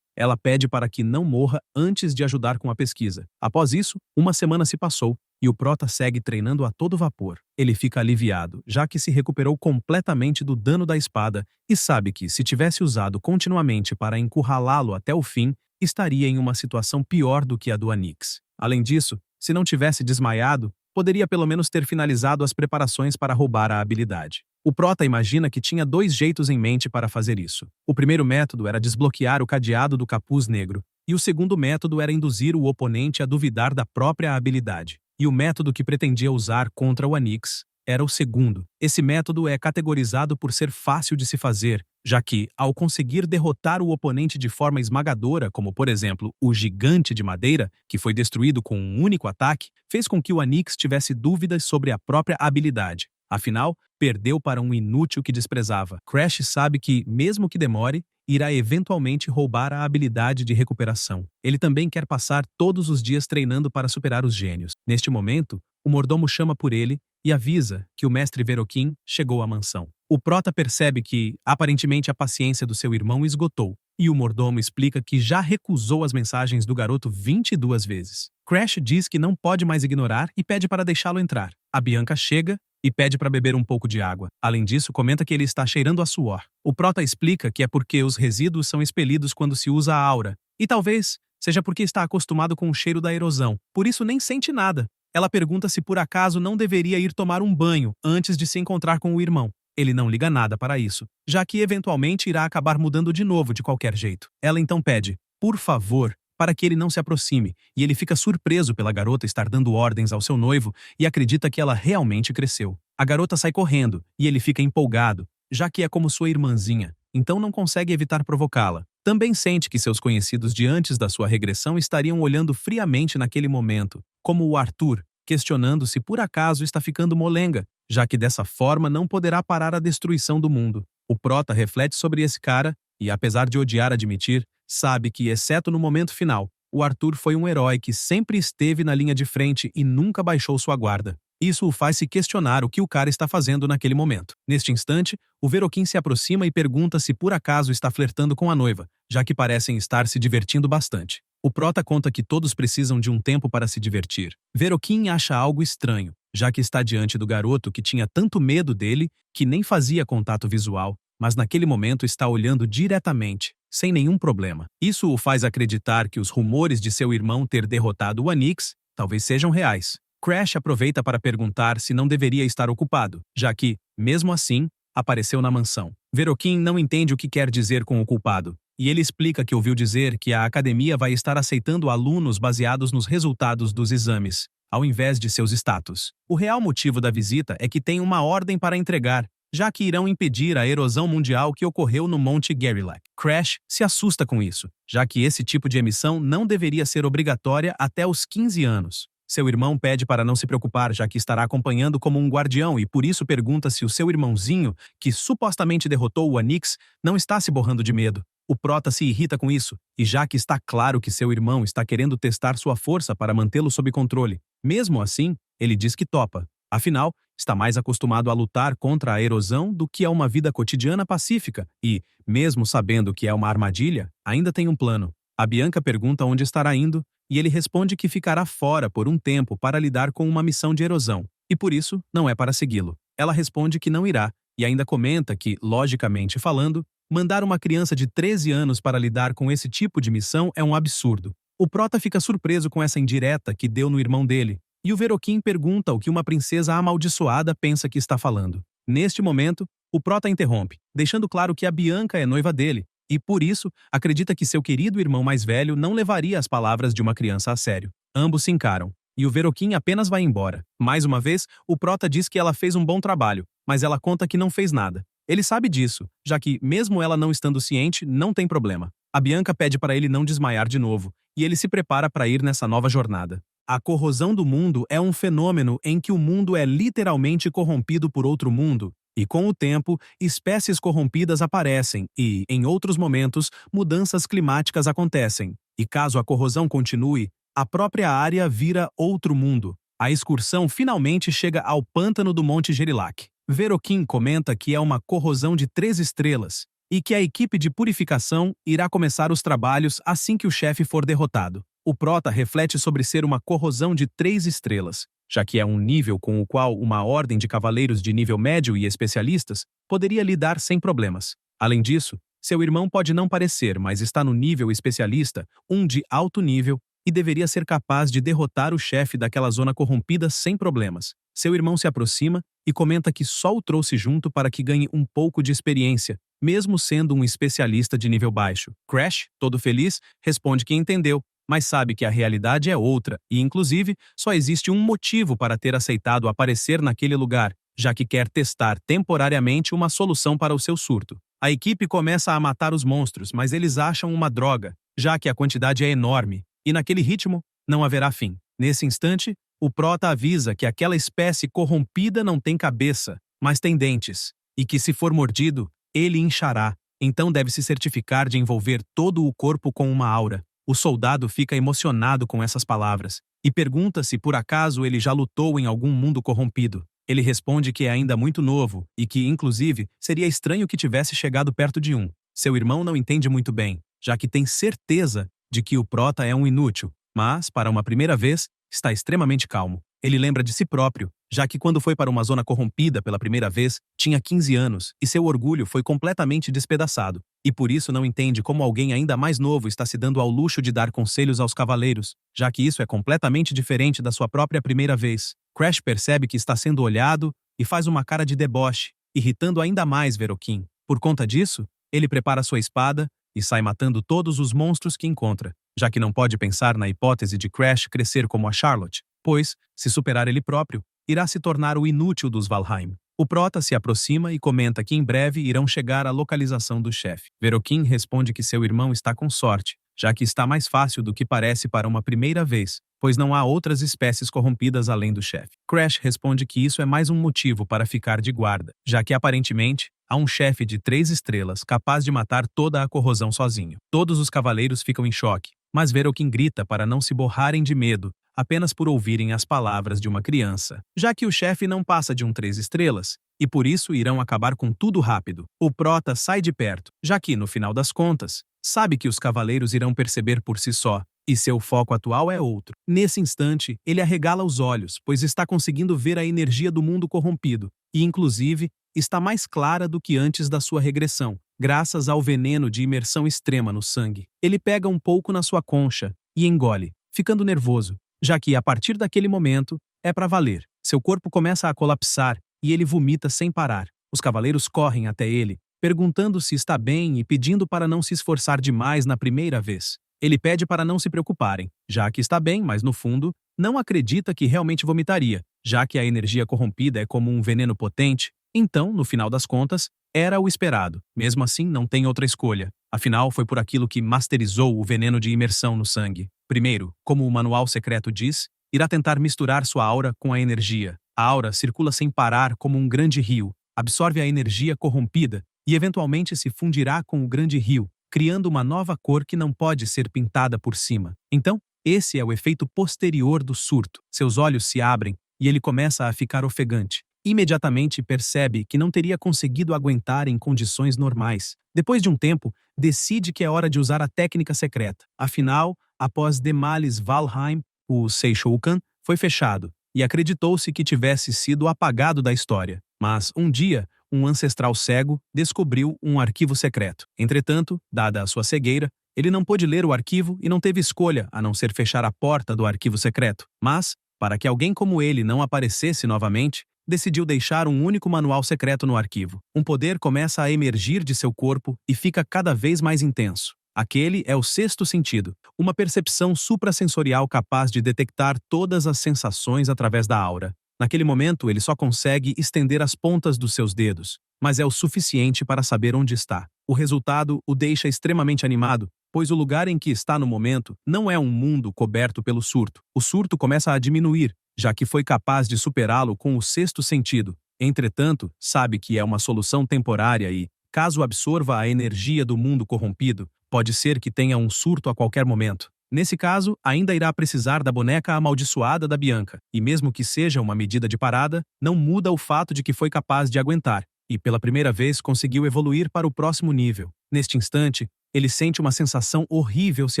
S1: ela pede para que não morra antes de ajudar com a pesquisa. Após isso, uma semana se passou e o Prota segue treinando a todo vapor. Ele fica aliviado, já que se recuperou completamente do dano da espada e sabe que, se tivesse usado continuamente para encurralá-lo até o fim, estaria em uma situação pior do que a do Onyx. Além disso, se não tivesse desmaiado, poderia pelo menos ter finalizado as preparações para roubar a habilidade. O Prota imagina que tinha 2 jeitos em mente para fazer isso. O primeiro método era desbloquear o cadeado do capuz negro, e o segundo método era induzir o oponente a duvidar da própria habilidade. E o método que pretendia usar contra o Onyx era o segundo. Esse método é categorizado por ser fácil de se fazer, já que, ao conseguir derrotar o oponente de forma esmagadora, como por exemplo o gigante de madeira, que foi destruído com um único ataque, fez com que o Onyx tivesse dúvidas sobre a própria habilidade. Afinal, perdeu para um inútil que desprezava. Crash sabe que, mesmo que demore, irá eventualmente roubar a habilidade de recuperação. Ele também quer passar todos os dias treinando para superar os gênios. Neste momento, o mordomo chama por ele e avisa que o mestre Veroquim chegou à mansão. O Prota percebe que, aparentemente, a paciência do seu irmão esgotou, e o mordomo explica que já recusou as mensagens do garoto 22 vezes. Crash diz que não pode mais ignorar e pede para deixá-lo entrar. A Bianca chega e pede para beber um pouco de água. Além disso, comenta que ele está cheirando a suor. O Prota explica que é porque os resíduos são expelidos quando se usa a aura, e talvez seja porque está acostumado com o cheiro da erosão, por isso nem sente nada. Ela pergunta se por acaso não deveria ir tomar um banho antes de se encontrar com o irmão. Ele não liga nada para isso, já que eventualmente irá acabar mudando de novo de qualquer jeito. Ela então pede, por favor, para que ele não se aproxime, e ele fica surpreso pela garota estar dando ordens ao seu noivo e acredita que ela realmente cresceu. A garota sai correndo, e ele fica empolgado, já que é como sua irmãzinha, então não consegue evitar provocá-la. Também sente que seus conhecidos de antes da sua regressão estariam olhando friamente naquele momento, como o Arthur, questionando se por acaso está ficando molenga, já que dessa forma não poderá parar a destruição do mundo. O Prota reflete sobre esse cara e, apesar de odiar admitir, sabe que, exceto no momento final, o Arthur foi um herói que sempre esteve na linha de frente e nunca baixou sua guarda. Isso o faz se questionar o que o cara está fazendo naquele momento. Neste instante, o Veroquim se aproxima e pergunta se por acaso está flertando com a noiva, já que parecem estar se divertindo bastante. O Prota conta que todos precisam de um tempo para se divertir. Veroquim acha algo estranho, já que está diante do garoto que tinha tanto medo dele que nem fazia contato visual, mas naquele momento está olhando diretamente, sem nenhum problema. Isso o faz acreditar que os rumores de seu irmão ter derrotado o Onyx talvez sejam reais. Crash aproveita para perguntar se não deveria estar ocupado, já que, mesmo assim, apareceu na mansão. Veroquim não entende o que quer dizer com o culpado, e ele explica que ouviu dizer que a academia vai estar aceitando alunos baseados nos resultados dos exames, ao invés de seus status. O real motivo da visita é que tem uma ordem para entregar, já que irão impedir a erosão mundial que ocorreu no Monte Gerillac. Crash se assusta com isso, já que esse tipo de emissão não deveria ser obrigatória até os 15 anos. Seu irmão pede para não se preocupar, já que estará acompanhando como um guardião e por isso pergunta se o seu irmãozinho, que supostamente derrotou o Onyx, não está se borrando de medo. O Prota se irrita com isso, e já que está claro que seu irmão está querendo testar sua força para mantê-lo sob controle, mesmo assim, ele diz que topa. Afinal, está mais acostumado a lutar contra a erosão do que a uma vida cotidiana pacífica e, mesmo sabendo que é uma armadilha, ainda tem um plano. A Bianca pergunta onde estará indo, e ele responde que ficará fora por um tempo para lidar com uma missão de erosão, e por isso não é para segui-lo. Ela responde que não irá, e ainda comenta que, logicamente falando, mandar uma criança de 13 anos para lidar com esse tipo de missão é um absurdo. O Prota fica surpreso com essa indireta que deu no irmão dele, e o Veroquim pergunta o que uma princesa amaldiçoada pensa que está falando. Neste momento, o Prota interrompe, deixando claro que a Bianca é noiva dele, e, por isso, acredita que seu querido irmão mais velho não levaria as palavras de uma criança a sério. Ambos se encaram, e o Veroquim apenas vai embora. Mais uma vez, o Prota diz que ela fez um bom trabalho, mas ela conta que não fez nada. Ele sabe disso, já que, mesmo ela não estando ciente, não tem problema. A Bianca pede para ele não desmaiar de novo, e ele se prepara para ir nessa nova jornada. A corrosão do mundo é um fenômeno em que o mundo é literalmente corrompido por outro mundo, e com o tempo, espécies corrompidas aparecem e, em outros momentos, mudanças climáticas acontecem. E caso a corrosão continue, a própria área vira outro mundo. A excursão finalmente chega ao pântano do Monte Gerilac. Verokin comenta que é uma corrosão de 3 estrelas e que a equipe de purificação irá começar os trabalhos assim que o chefe for derrotado. O prota reflete sobre ser uma corrosão de 3 estrelas, já que é um nível com o qual uma ordem de cavaleiros de nível médio e especialistas poderia lidar sem problemas. Além disso, seu irmão pode não parecer, mas está no nível especialista, um de alto nível, e deveria ser capaz de derrotar o chefe daquela zona corrompida sem problemas. Seu irmão se aproxima e comenta que só o trouxe junto para que ganhe um pouco de experiência, mesmo sendo um especialista de nível baixo. Crash, todo feliz, responde que entendeu, mas sabe que a realidade é outra e, inclusive, só existe um motivo para ter aceitado aparecer naquele lugar, já que quer testar temporariamente uma solução para o seu surto. A equipe começa a matar os monstros, mas eles acham uma droga, já que a quantidade é enorme, e naquele ritmo, não haverá fim. Nesse instante, o prota avisa que aquela espécie corrompida não tem cabeça, mas tem dentes, e que se for mordido, ele inchará, então deve se certificar de envolver todo o corpo com uma aura. O soldado fica emocionado com essas palavras, e pergunta se por acaso ele já lutou em algum mundo corrompido. Ele responde que é ainda muito novo, e que, inclusive, seria estranho que tivesse chegado perto de um. Seu irmão não entende muito bem, já que tem certeza de que o prota é um inútil, mas, para uma primeira vez, está extremamente calmo. Ele lembra de si próprio, já que quando foi para uma zona corrompida pela primeira vez, tinha 15 anos e seu orgulho foi completamente despedaçado, e por isso não entende como alguém ainda mais novo está se dando ao luxo de dar conselhos aos cavaleiros, já que isso é completamente diferente da sua própria primeira vez. Crash percebe que está sendo olhado e faz uma cara de deboche, irritando ainda mais Verokin. Por conta disso, ele prepara sua espada e sai matando todos os monstros que encontra, já que não pode pensar na hipótese de Crash crescer como a Charlotte, pois, se superar ele próprio, irá se tornar o inútil dos Valheim. O prota se aproxima e comenta que em breve irão chegar à localização do chefe. Verokin responde que seu irmão está com sorte, já que está mais fácil do que parece para uma primeira vez, pois não há outras espécies corrompidas além do chefe. Crash responde que isso é mais um motivo para ficar de guarda, já que aparentemente há um chefe de 3 estrelas capaz de matar toda a corrosão sozinho. Todos os cavaleiros ficam em choque, mas Verokin grita para não se borrarem de medo, apenas por ouvirem as palavras de uma criança, já que o chefe não passa de um 3 estrelas, e por isso irão acabar com tudo rápido. O prota sai de perto, já que, no final das contas, sabe que os cavaleiros irão perceber por si só, e seu foco atual é outro. Nesse instante, ele arregala os olhos, pois está conseguindo ver a energia do mundo corrompido, e inclusive, está mais clara do que antes da sua regressão, graças ao veneno de imersão extrema no sangue. Ele pega um pouco na sua concha e engole, ficando nervoso, já que, a partir daquele momento, é pra valer. Seu corpo começa a colapsar e ele vomita sem parar. Os cavaleiros correm até ele, perguntando se está bem e pedindo para não se esforçar demais na primeira vez. Ele pede para não se preocuparem, já que está bem, mas no fundo, não acredita que realmente vomitaria, já que a energia corrompida é como um veneno potente. Então, no final das contas, era o esperado. Mesmo assim, não tem outra escolha. Afinal, foi por aquilo que masterizou o veneno de imersão no sangue. Primeiro, como o manual secreto diz, irá tentar misturar sua aura com a energia. A aura circula sem parar como um grande rio, absorve a energia corrompida e eventualmente se fundirá com o grande rio, criando uma nova cor que não pode ser pintada por cima. Então, esse é o efeito posterior do surto. Seus olhos se abrem e ele começa a ficar ofegante. Imediatamente percebe que não teria conseguido aguentar em condições normais. Depois de um tempo, decide que é hora de usar a técnica secreta. Afinal, após Demalis Valheim, o Seishoukan foi fechado, e acreditou-se que tivesse sido apagado da história. Mas, um dia, um ancestral cego descobriu um arquivo secreto. Entretanto, dada a sua cegueira, ele não pôde ler o arquivo e não teve escolha a não ser fechar a porta do arquivo secreto. Mas, para que alguém como ele não aparecesse novamente, decidiu deixar um único manual secreto no arquivo. Um poder começa a emergir de seu corpo e fica cada vez mais intenso. Aquele é o sexto sentido, uma percepção suprassensorial capaz de detectar todas as sensações através da aura. Naquele momento, ele só consegue estender as pontas dos seus dedos, mas é o suficiente para saber onde está. O resultado o deixa extremamente animado, pois o lugar em que está no momento não é um mundo coberto pelo surto. O surto começa a diminuir, já que foi capaz de superá-lo com o sexto sentido. Entretanto, sabe que é uma solução temporária e, caso absorva a energia do mundo corrompido, pode ser que tenha um surto a qualquer momento. Nesse caso, ainda irá precisar da boneca amaldiçoada da Bianca, e mesmo que seja uma medida de parada, não muda o fato de que foi capaz de aguentar, e pela primeira vez conseguiu evoluir para o próximo nível. Neste instante, ele sente uma sensação horrível se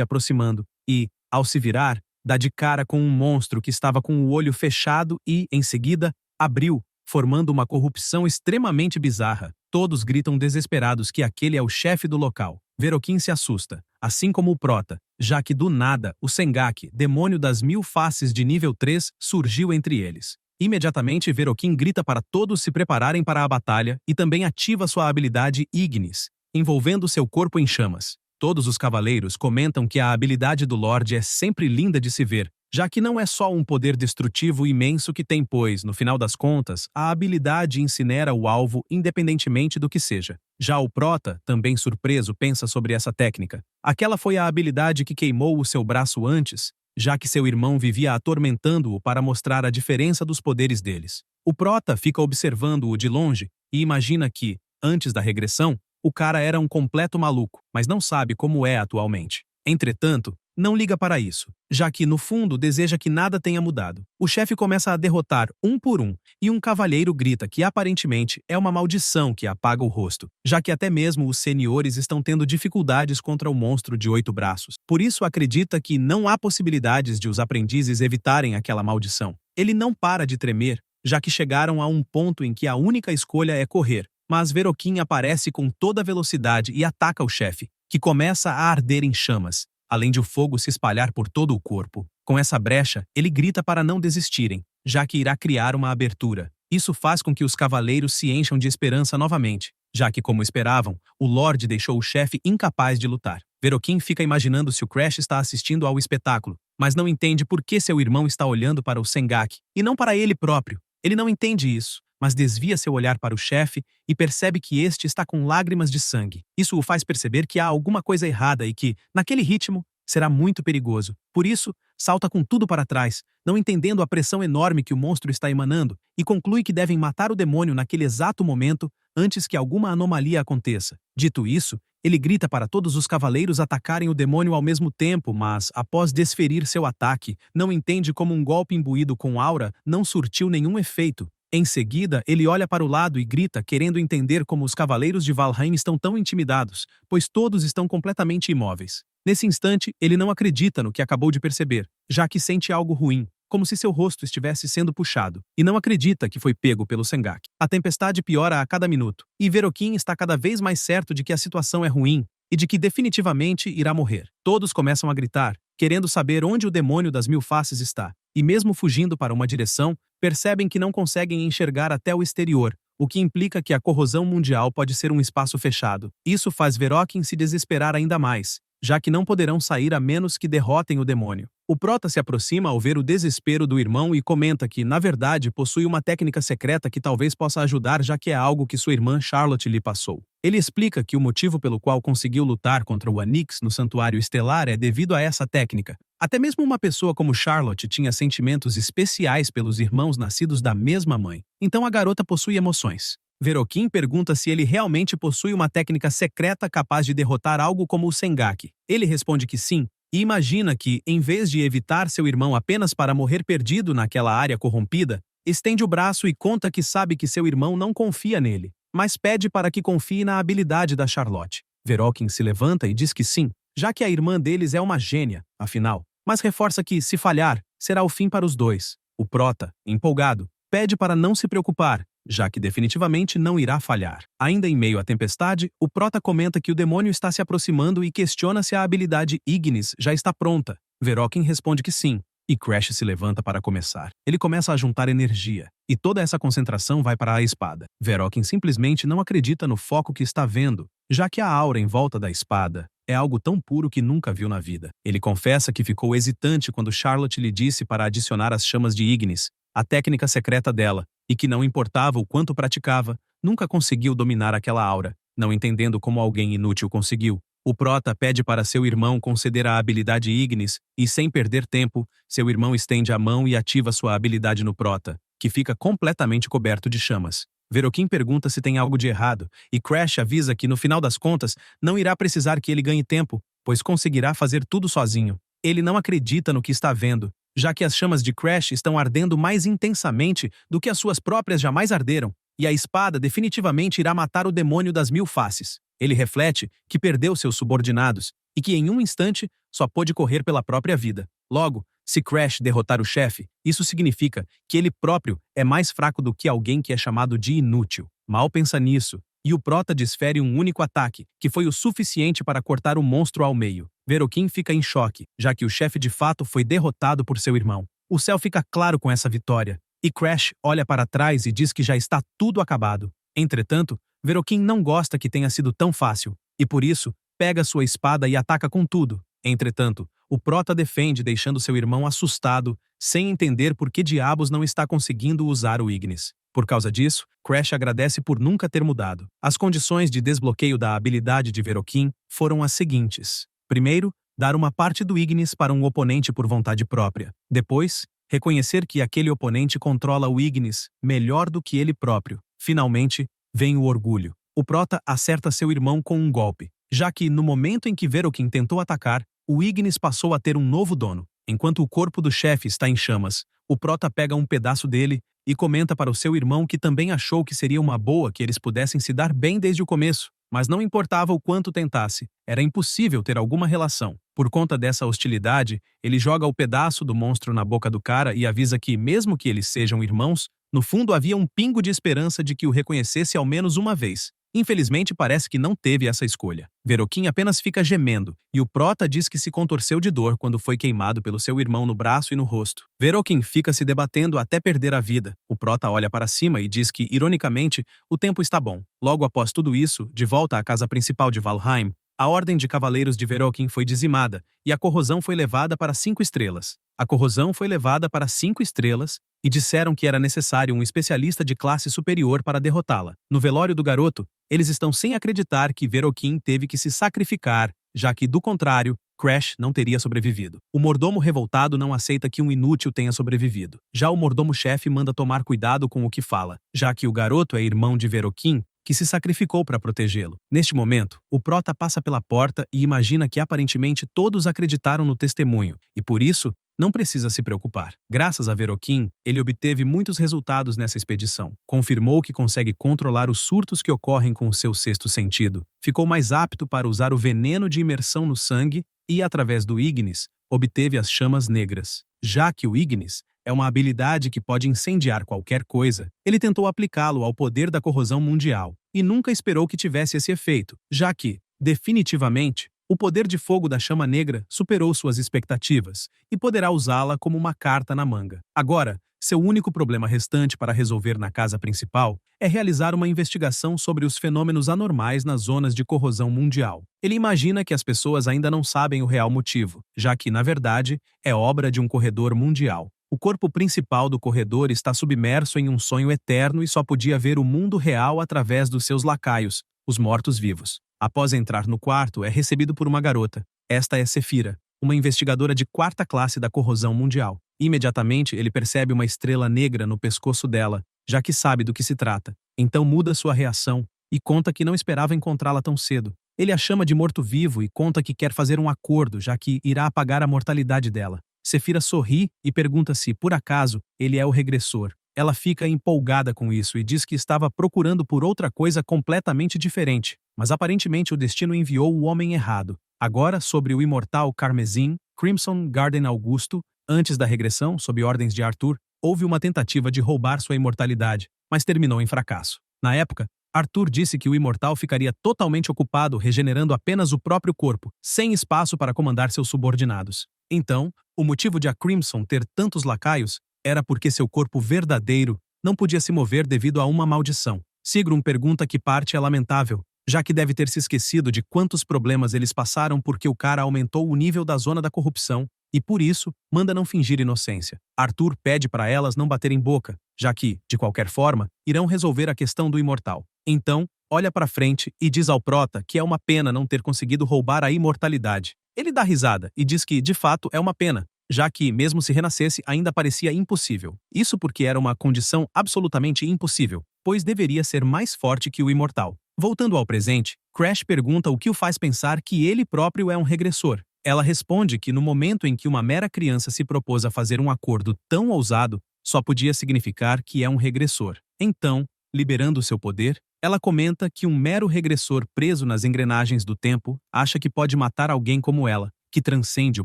S1: aproximando, e, ao se virar, dá de cara com um monstro que estava com o olho fechado e, em seguida, abriu, formando uma corrupção extremamente bizarra. Todos gritam desesperados que aquele é o chefe do local. Verokin se assusta, assim como o Prota, já que do nada, o Sengaki, demônio das 1000 faces de nível 3, surgiu entre eles. Imediatamente, Verokin grita para todos se prepararem para a batalha e também ativa sua habilidade Ignis, envolvendo seu corpo em chamas. Todos os cavaleiros comentam que a habilidade do Lorde é sempre linda de se ver, já que não é só um poder destrutivo imenso que tem, pois, no final das contas, a habilidade incinera o alvo independentemente do que seja. Já o Prota, também surpreso, pensa sobre essa técnica. Aquela foi a habilidade que queimou o seu braço antes, já que seu irmão vivia atormentando-o para mostrar a diferença dos poderes deles. O Prota fica observando-o de longe e imagina que, antes da regressão, o cara era um completo maluco, mas não sabe como é atualmente. Entretanto, não liga para isso, já que, no fundo, deseja que nada tenha mudado. O chefe começa a derrotar um por um, e um cavalheiro grita que aparentemente é uma maldição que apaga o rosto, já que até mesmo os seniores estão tendo dificuldades contra o monstro de 8 braços. Por isso acredita que não há possibilidades de os aprendizes evitarem aquela maldição. Ele não para de tremer, já que chegaram a um ponto em que a única escolha é correr, mas Verokin aparece com toda a velocidade e ataca o chefe, que começa a arder em chamas, além de o fogo se espalhar por todo o corpo. Com essa brecha, ele grita para não desistirem, já que irá criar uma abertura. Isso faz com que os cavaleiros se encham de esperança novamente, já que, como esperavam, o Lorde deixou o chefe incapaz de lutar. Verokin fica imaginando se o Crash está assistindo ao espetáculo, mas não entende por que seu irmão está olhando para o Sengaki, e não para ele próprio. Ele não entende isso, mas desvia seu olhar para o chefe e percebe que este está com lágrimas de sangue. Isso o faz perceber que há alguma coisa errada e que, naquele ritmo, será muito perigoso. Por isso, salta com tudo para trás, não entendendo a pressão enorme que o monstro está emanando, e conclui que devem matar o demônio naquele exato momento, antes que alguma anomalia aconteça. Dito isso, ele grita para todos os cavaleiros atacarem o demônio ao mesmo tempo, mas, após desferir seu ataque, não entende como um golpe imbuído com aura não surtiu nenhum efeito. Em seguida, ele olha para o lado e grita, querendo entender como os cavaleiros de Valheim estão tão intimidados, pois todos estão completamente imóveis. Nesse instante, ele não acredita no que acabou de perceber, já que sente algo ruim, como se seu rosto estivesse sendo puxado, e não acredita que foi pego pelo Sengaki. A tempestade piora a cada minuto, e Verokin está cada vez mais certo de que a situação é ruim e de que definitivamente irá morrer. Todos começam a gritar, querendo saber onde o demônio das 1000 faces está, e mesmo fugindo para uma direção, percebem que não conseguem enxergar até o exterior, o que implica que a corrosão mundial pode ser um espaço fechado. Isso faz Verokin se desesperar ainda mais, já que não poderão sair a menos que derrotem o demônio. O Prota se aproxima ao ver o desespero do irmão e comenta que, na verdade, possui uma técnica secreta que talvez possa ajudar, já que é algo que sua irmã Charlotte lhe passou. Ele explica que o motivo pelo qual conseguiu lutar contra o Anix no Santuário Estelar é devido a essa técnica. Até mesmo uma pessoa como Charlotte tinha sentimentos especiais pelos irmãos nascidos da mesma mãe. Então a garota possui emoções. Verokin pergunta se ele realmente possui uma técnica secreta capaz de derrotar algo como o Sengaki. Ele responde que sim, e imagina que, em vez de evitar seu irmão apenas para morrer perdido naquela área corrompida, estende o braço e conta que sabe que seu irmão não confia nele, mas pede para que confie na habilidade da Charlotte. Verokin se levanta e diz que sim, já que a irmã deles é uma gênia, afinal, mas reforça que, se falhar, será o fim para os dois. O Prota, empolgado, pede para não se preocupar, já que definitivamente não irá falhar. Ainda em meio à tempestade, o Prota comenta que o demônio está se aproximando e questiona se a habilidade Ignis já está pronta. Verokin responde que sim, e Crash se levanta para começar. Ele começa a juntar energia, e toda essa concentração vai para a espada. Verokin simplesmente não acredita no foco que está vendo, já que a aura em volta da espada é algo tão puro que nunca viu na vida. Ele confessa que ficou hesitante quando Charlotte lhe disse para adicionar as chamas de Ignis, a técnica secreta dela, e que não importava o quanto praticava, nunca conseguiu dominar aquela aura, não entendendo como alguém inútil conseguiu. O prota pede para seu irmão conceder a habilidade Ignis e, sem perder tempo, seu irmão estende a mão e ativa sua habilidade no prota, que fica completamente coberto de chamas. Verokin pergunta se tem algo de errado, e Crash avisa que, no final das contas, não irá precisar que ele ganhe tempo, pois conseguirá fazer tudo sozinho. Ele não acredita no que está vendo, já que as chamas de Crash estão ardendo mais intensamente do que as suas próprias jamais arderam, e a espada definitivamente irá matar o demônio das 1000 faces. Ele reflete que perdeu seus subordinados e que em um instante só pôde correr pela própria vida. Logo, se Crash derrotar o chefe, isso significa que ele próprio é mais fraco do que alguém que é chamado de inútil. Mal pensa nisso, e o prota desfere um único ataque, que foi o suficiente para cortar o monstro ao meio. Verokin fica em choque, já que o chefe de fato foi derrotado por seu irmão. O céu fica claro com essa vitória, e Crash olha para trás e diz que já está tudo acabado. Entretanto, Verokin não gosta que tenha sido tão fácil, e por isso, pega sua espada e ataca com tudo. Entretanto, o prota defende deixando seu irmão assustado, sem entender por que diabos não está conseguindo usar o Ignis. Por causa disso, Crash agradece por nunca ter mudado. As condições de desbloqueio da habilidade de Verokin foram as seguintes. Primeiro, dar uma parte do Ignis para um oponente por vontade própria. Depois, reconhecer que aquele oponente controla o Ignis melhor do que ele próprio. Finalmente, vem o orgulho. O prota acerta seu irmão com um golpe, já que, no momento em que Verokin tentou atacar, o Ignis passou a ter um novo dono. Enquanto o corpo do chefe está em chamas, o prota pega um pedaço dele e comenta para o seu irmão que também achou que seria uma boa que eles pudessem se dar bem desde o começo, mas não importava o quanto tentasse, era impossível ter alguma relação. Por conta dessa hostilidade, ele joga o pedaço do monstro na boca do cara e avisa que, mesmo que eles sejam irmãos, no fundo havia um pingo de esperança de que o reconhecesse ao menos uma vez. Infelizmente, parece que não teve essa escolha. Verokin apenas fica gemendo, e o prota diz que se contorceu de dor quando foi queimado pelo seu irmão no braço e no rosto. Verokin fica se debatendo até perder a vida. O prota olha para cima e diz que, ironicamente, o tempo está bom. Logo após tudo isso, de volta à casa principal de Valheim, a ordem de cavaleiros de Verokin foi dizimada, e a corrosão foi levada para 5 estrelas. A corrosão foi levada para 5 estrelas, e disseram que era necessário um especialista de classe superior para derrotá-la. No velório do garoto, eles estão sem acreditar que Verokin teve que se sacrificar, já que, do contrário, Crash não teria sobrevivido. O mordomo revoltado não aceita que um inútil tenha sobrevivido. Já o mordomo-chefe manda tomar cuidado com o que fala, já que o garoto é irmão de Verokin, que se sacrificou para protegê-lo. Neste momento, o prota passa pela porta e imagina que aparentemente todos acreditaram no testemunho, e por isso, não precisa se preocupar. Graças a Verokin, ele obteve muitos resultados nessa expedição. Confirmou que consegue controlar os surtos que ocorrem com o seu sexto sentido. Ficou mais apto para usar o veneno de imersão no sangue e, através do Ignis, obteve as chamas negras. Já que o Ignis é uma habilidade que pode incendiar qualquer coisa, ele tentou aplicá-lo ao poder da corrosão mundial, e nunca esperou que tivesse esse efeito, já que, definitivamente, o poder de fogo da chama negra superou suas expectativas, e poderá usá-la como uma carta na manga. Agora, seu único problema restante para resolver na casa principal é realizar uma investigação sobre os fenômenos anormais nas zonas de corrosão mundial. Ele imagina que as pessoas ainda não sabem o real motivo, já que, na verdade, é obra de um corredor mundial. O corpo principal do corredor está submerso em um sonho eterno e só podia ver o mundo real através dos seus lacaios, os mortos-vivos. Após entrar no quarto, é recebido por uma garota. Esta é Sefira, uma investigadora de 4ª classe da corrosão mundial. Imediatamente, ele percebe uma estrela negra no pescoço dela, já que sabe do que se trata. Então muda sua reação e conta que não esperava encontrá-la tão cedo. Ele a chama de morto-vivo e conta que quer fazer um acordo, já que irá apagar a mortalidade dela. Sefira sorri e pergunta se, por acaso, ele é o regressor. Ela fica empolgada com isso e diz que estava procurando por outra coisa completamente diferente, mas aparentemente o destino enviou o homem errado. Agora, sobre o imortal Carmesim, Crimson Garden Augusto, antes da regressão, sob ordens de Arthur, houve uma tentativa de roubar sua imortalidade, mas terminou em fracasso. Na época, Arthur disse que o imortal ficaria totalmente ocupado regenerando apenas o próprio corpo, sem espaço para comandar seus subordinados. Então, o motivo de a Crimson ter tantos lacaios era porque seu corpo verdadeiro não podia se mover devido a uma maldição. Sigrun pergunta que parte é lamentável, já que deve ter se esquecido de quantos problemas eles passaram porque o cara aumentou o nível da zona da corrupção, e por isso, manda não fingir inocência. Arthur pede para elas não baterem boca, já que, de qualquer forma, irão resolver a questão do imortal. Então, olha para frente e diz ao Prota que é uma pena não ter conseguido roubar a imortalidade. Ele dá risada e diz que, de fato, é uma pena, já que, mesmo se renascesse, ainda parecia impossível. Isso porque era uma condição absolutamente impossível, pois deveria ser mais forte que o imortal. Voltando ao presente, Crash pergunta o que o faz pensar que ele próprio é um regressor. Ela responde que no momento em que uma mera criança se propôs a fazer um acordo tão ousado, só podia significar que é um regressor. Então, liberando seu poder, ela comenta que um mero regressor preso nas engrenagens do tempo acha que pode matar alguém como ela, que transcende o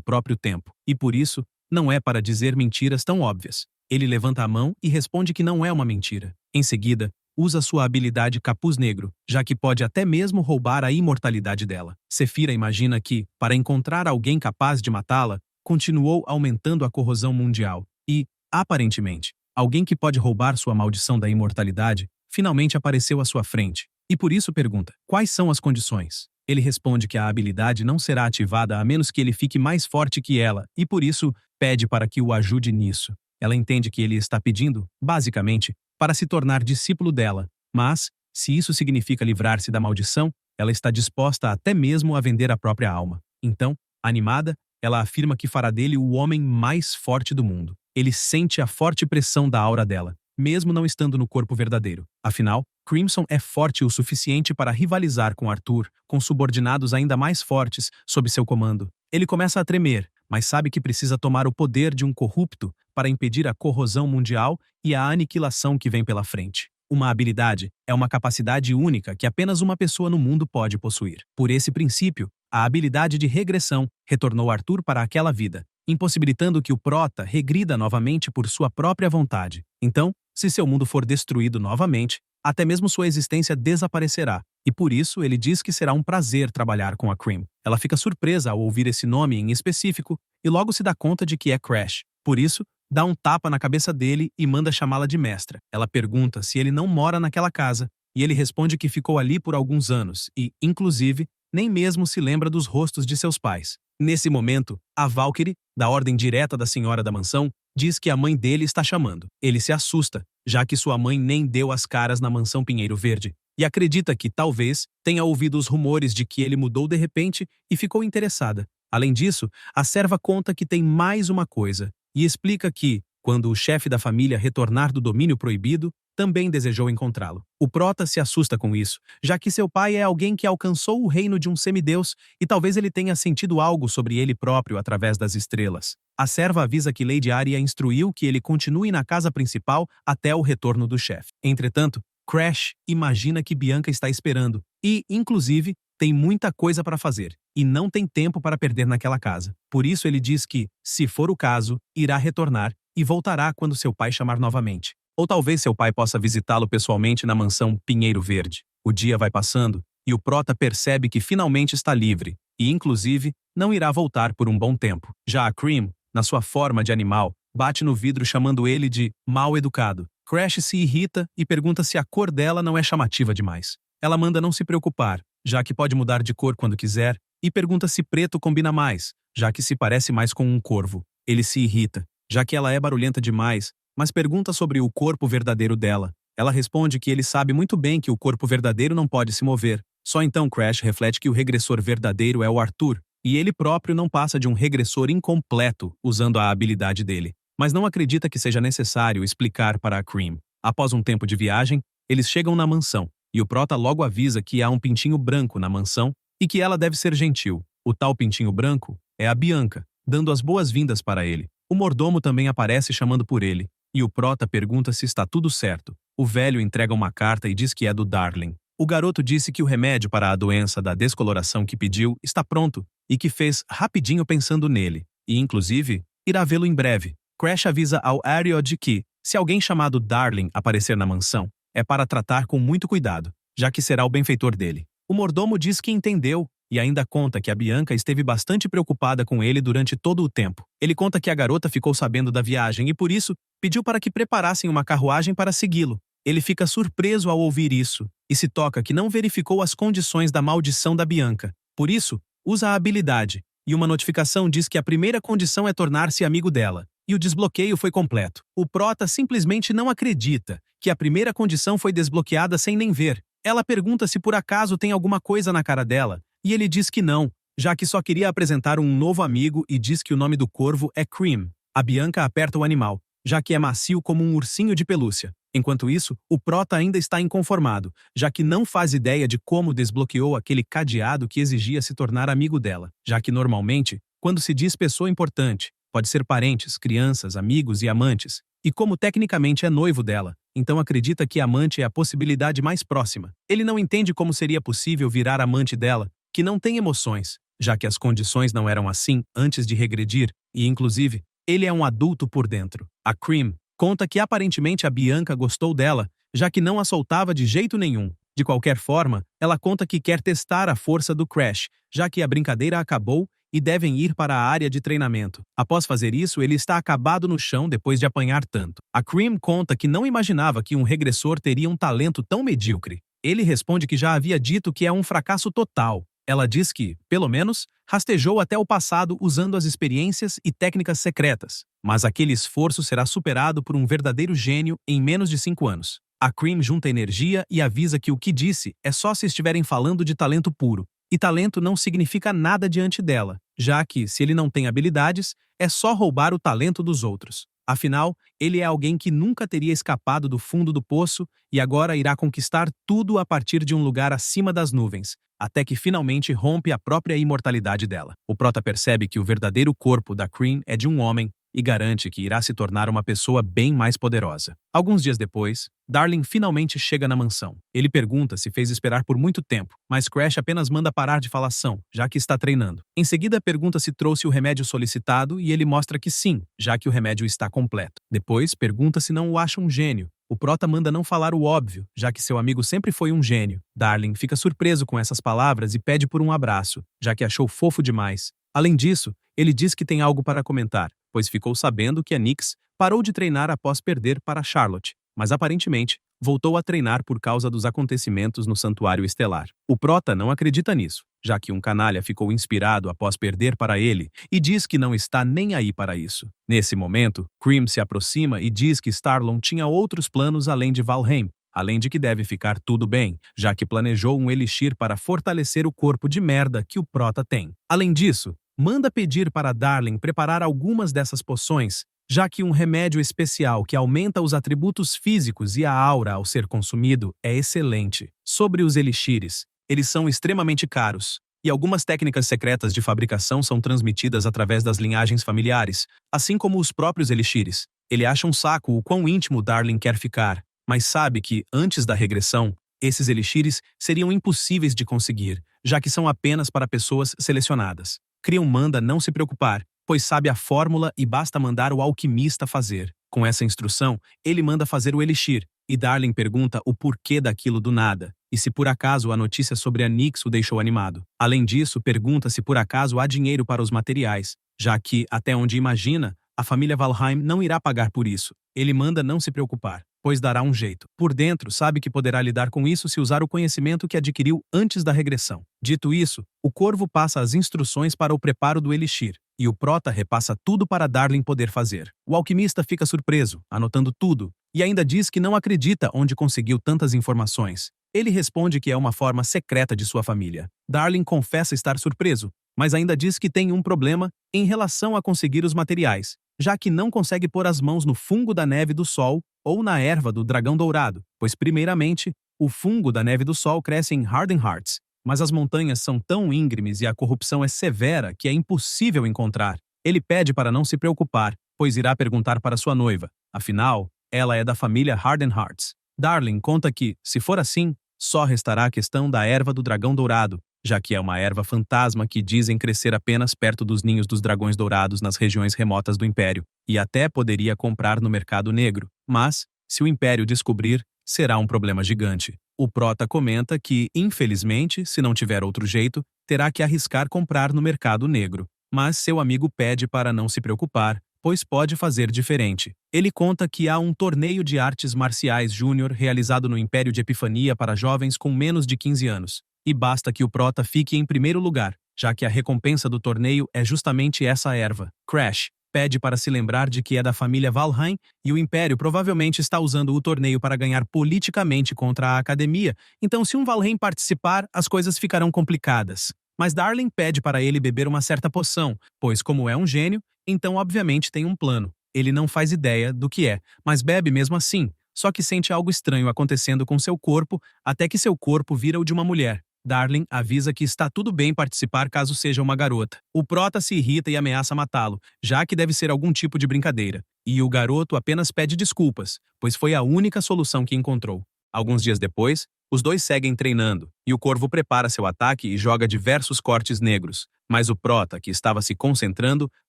S1: próprio tempo. E por isso, não é para dizer mentiras tão óbvias. Ele levanta a mão e responde que não é uma mentira. Em seguida, usa sua habilidade Capuz Negro, já que pode até mesmo roubar a imortalidade dela. Sephira imagina que, para encontrar alguém capaz de matá-la, continuou aumentando a corrosão mundial. E, aparentemente, alguém que pode roubar sua maldição da imortalidade finalmente apareceu à sua frente. E por isso pergunta: quais são as condições? Ele responde que a habilidade não será ativada a menos que ele fique mais forte que ela, e por isso pede para que o ajude nisso. Ela entende que ele está pedindo, basicamente, para se tornar discípulo dela, mas, se isso significa livrar-se da maldição, ela está disposta até mesmo a vender a própria alma. Então, animada, ela afirma que fará dele o homem mais forte do mundo. Ele sente a forte pressão da aura dela, mesmo não estando no corpo verdadeiro. Afinal, Crimson é forte o suficiente para rivalizar com Arthur, com subordinados ainda mais fortes sob seu comando. Ele começa a tremer, mas sabe que precisa tomar o poder de um corrupto para impedir a corrosão mundial e a aniquilação que vem pela frente. Uma habilidade é uma capacidade única que apenas uma pessoa no mundo pode possuir. Por esse princípio, a habilidade de regressão retornou Arthur para aquela vida, impossibilitando que o Prota regrida novamente por sua própria vontade. Então, se seu mundo for destruído novamente, até mesmo sua existência desaparecerá, e por isso ele diz que será um prazer trabalhar com a Cream. Ela fica surpresa ao ouvir esse nome em específico e logo se dá conta de que é Crash. Por isso, dá um tapa na cabeça dele e manda chamá-la de mestra. Ela pergunta se ele não mora naquela casa, e ele responde que ficou ali por alguns anos e, inclusive, nem mesmo se lembra dos rostos de seus pais. Nesse momento, a Valkyrie, da ordem direta da senhora da mansão, diz que a mãe dele está chamando. Ele se assusta, já que sua mãe nem deu as caras na mansão Pinheiro Verde, e acredita que, talvez, tenha ouvido os rumores de que ele mudou de repente e ficou interessada. Além disso, a serva conta que tem mais uma coisa, e explica que, quando o chefe da família retornar do domínio proibido, também desejou encontrá-lo. O Prota se assusta com isso, já que seu pai é alguém que alcançou o reino de um semideus e talvez ele tenha sentido algo sobre ele próprio através das estrelas. A serva avisa que Lady Arya instruiu que ele continue na casa principal até o retorno do chefe. Entretanto, Crash imagina que Bianca está esperando e, inclusive, tem muita coisa para fazer e não tem tempo para perder naquela casa. Por isso ele diz que, se for o caso, irá retornar e voltará quando seu pai chamar novamente. Ou talvez seu pai possa visitá-lo pessoalmente na mansão Pinheiro Verde. O dia vai passando e o Prota percebe que finalmente está livre e, inclusive, não irá voltar por um bom tempo. Já a Cream, na sua forma de animal, bate no vidro chamando ele de mal-educado. Crash se irrita e pergunta se a cor dela não é chamativa demais. Ela manda não se preocupar, já que pode mudar de cor quando quiser, e pergunta se preto combina mais, já que se parece mais com um corvo. Ele se irrita, já que ela é barulhenta demais, mas pergunta sobre o corpo verdadeiro dela. Ela responde que ele sabe muito bem que o corpo verdadeiro não pode se mover. Só então Crash reflete que o regressor verdadeiro é o Arthur, e ele próprio não passa de um regressor incompleto usando a habilidade dele. Mas não acredita que seja necessário explicar para a Cream. Após um tempo de viagem, eles chegam na mansão, e o Prota logo avisa que há um pintinho branco na mansão e que ela deve ser gentil. O tal pintinho branco é a Bianca, dando as boas-vindas para ele. O mordomo também aparece chamando por ele, e o Prota pergunta se está tudo certo. O velho entrega uma carta e diz que é do Darling. O garoto disse que o remédio para a doença da descoloração que pediu está pronto e que fez rapidinho pensando nele, e inclusive irá vê-lo em breve. Crash avisa ao Ariod que, se alguém chamado Darling aparecer na mansão, é para tratar com muito cuidado, já que será o benfeitor dele. O mordomo diz que entendeu e ainda conta que a Bianca esteve bastante preocupada com ele durante todo o tempo. Ele conta que a garota ficou sabendo da viagem e por isso pediu para que preparassem uma carruagem para segui-lo. Ele fica surpreso ao ouvir isso e se toca que não verificou as condições da maldição da Bianca. Por isso, usa a habilidade, e uma notificação diz que a primeira condição é tornar-se amigo dela, e o desbloqueio foi completo. O Prota simplesmente não acredita que a primeira condição foi desbloqueada sem nem ver. Ela pergunta se por acaso tem alguma coisa na cara dela, e ele diz que não, já que só queria apresentar um novo amigo e diz que o nome do corvo é Cream. A Bianca aperta o animal, já que é macio como um ursinho de pelúcia. Enquanto isso, o prota ainda está inconformado, já que não faz ideia de como desbloqueou aquele cadeado que exigia se tornar amigo dela, já que normalmente, quando se diz pessoa importante, pode ser parentes, crianças, amigos e amantes, e como tecnicamente é noivo dela, então acredita que amante é a possibilidade mais próxima. Ele não entende como seria possível virar amante dela, que não tem emoções, já que as condições não eram assim antes de regredir, e inclusive, ele é um adulto por dentro. A Cream conta que aparentemente a Bianca gostou dela, já que não a soltava de jeito nenhum. De qualquer forma, ela conta que quer testar a força do Crash, já que a brincadeira acabou e devem ir para a área de treinamento. Após fazer isso, ele está acabado no chão depois de apanhar tanto. A Cream conta que não imaginava que um regressor teria um talento tão medíocre. Ele responde que já havia dito que é um fracasso total. Ela diz que, pelo menos, rastejou até o passado usando as experiências e técnicas secretas, mas aquele esforço será superado por um verdadeiro gênio em menos de 5 anos. A Cream junta energia e avisa que o que disse é só se estiverem falando de talento puro, e talento não significa nada diante dela, já que, se ele não tem habilidades, é só roubar o talento dos outros. Afinal, ele é alguém que nunca teria escapado do fundo do poço e agora irá conquistar tudo a partir de um lugar acima das nuvens, até que finalmente rompe a própria imortalidade dela. O prota percebe que o verdadeiro corpo da Cream é de um homem e garante que irá se tornar uma pessoa bem mais poderosa. Alguns dias depois, Darling finalmente chega na mansão. Ele pergunta se fez esperar por muito tempo, mas Crash apenas manda parar de falação, já que está treinando. Em seguida, pergunta se trouxe o remédio solicitado e ele mostra que sim, já que o remédio está completo. Depois, pergunta se não o acha um gênio. O prota manda não falar o óbvio, já que seu amigo sempre foi um gênio. Darling fica surpreso com essas palavras e pede por um abraço, já que achou fofo demais. Além disso, ele diz que tem algo para comentar, pois ficou sabendo que a Nyx parou de treinar após perder para Charlotte, mas aparentemente voltou a treinar por causa dos acontecimentos no Santuário Estelar. O prota não acredita nisso, já que um canalha ficou inspirado após perder para ele e diz que não está nem aí para isso. Nesse momento, Cream se aproxima e diz que Starlon tinha outros planos além de Valheim, além de que deve ficar tudo bem, já que planejou um elixir para fortalecer o corpo de merda que o prota tem. Além disso, manda pedir para Darling preparar algumas dessas poções, já que um remédio especial que aumenta os atributos físicos e a aura ao ser consumido é excelente. Sobre os elixires, eles são extremamente caros, e algumas técnicas secretas de fabricação são transmitidas através das linhagens familiares, assim como os próprios elixires. Ele acha um saco o quão íntimo Darling quer ficar, mas sabe que, antes da regressão, esses elixires seriam impossíveis de conseguir, já que são apenas para pessoas selecionadas. Cream manda não se preocupar, pois sabe a fórmula e basta mandar o alquimista fazer. Com essa instrução, ele manda fazer o elixir, e Darling pergunta o porquê daquilo do nada, e se por acaso a notícia sobre a Nyx o deixou animado. Além disso, pergunta se por acaso há dinheiro para os materiais, já que, até onde imagina, a família Valheim não irá pagar por isso. Ele manda não se preocupar, pois dará um jeito. Por dentro, sabe que poderá lidar com isso se usar o conhecimento que adquiriu antes da regressão. Dito isso, o corvo passa as instruções para o preparo do elixir, e o prota repassa tudo para Darling poder fazer. O alquimista fica surpreso, anotando tudo, e ainda diz que não acredita onde conseguiu tantas informações. Ele responde que é uma forma secreta de sua família. Darling confessa estar surpreso, mas ainda diz que tem um problema em relação a conseguir os materiais, já que não consegue pôr as mãos no fungo da neve do sol ou na erva do dragão dourado, pois primeiramente, o fungo da neve do sol cresce em Harden Hearts, mas as montanhas são tão íngremes e a corrupção é severa que é impossível encontrar. Ele pede para não se preocupar, pois irá perguntar para sua noiva. Afinal, ela é da família Harden Hearts. Darling conta que, se for assim, só restará a questão da erva do dragão dourado, já que é uma erva fantasma que dizem crescer apenas perto dos ninhos dos dragões dourados nas regiões remotas do Império, e até poderia comprar no mercado negro, mas, se o Império descobrir, será um problema gigante. O prota comenta que, infelizmente, se não tiver outro jeito, terá que arriscar comprar no mercado negro, mas seu amigo pede para não se preocupar, pois pode fazer diferente. Ele conta que há um torneio de artes marciais júnior realizado no Império de Epifania para jovens com menos de 15 anos, e basta que o prota fique em primeiro lugar, já que a recompensa do torneio é justamente essa erva. Crash pede para se lembrar de que é da família Valheim e o Império provavelmente está usando o torneio para ganhar politicamente contra a Academia, então se um Valheim participar, as coisas ficarão complicadas. Mas Darling pede para ele beber uma certa poção, pois como é um gênio, então obviamente tem um plano. Ele não faz ideia do que é, mas bebe mesmo assim, só que sente algo estranho acontecendo com seu corpo, até que seu corpo vira o de uma mulher. Darling avisa que está tudo bem participar caso seja uma garota. O prota se irrita e ameaça matá-lo, já que deve ser algum tipo de brincadeira. E o garoto apenas pede desculpas, pois foi a única solução que encontrou. Alguns dias depois, os dois seguem treinando, e o corvo prepara seu ataque e joga diversos cortes negros. Mas o prota, que estava se concentrando,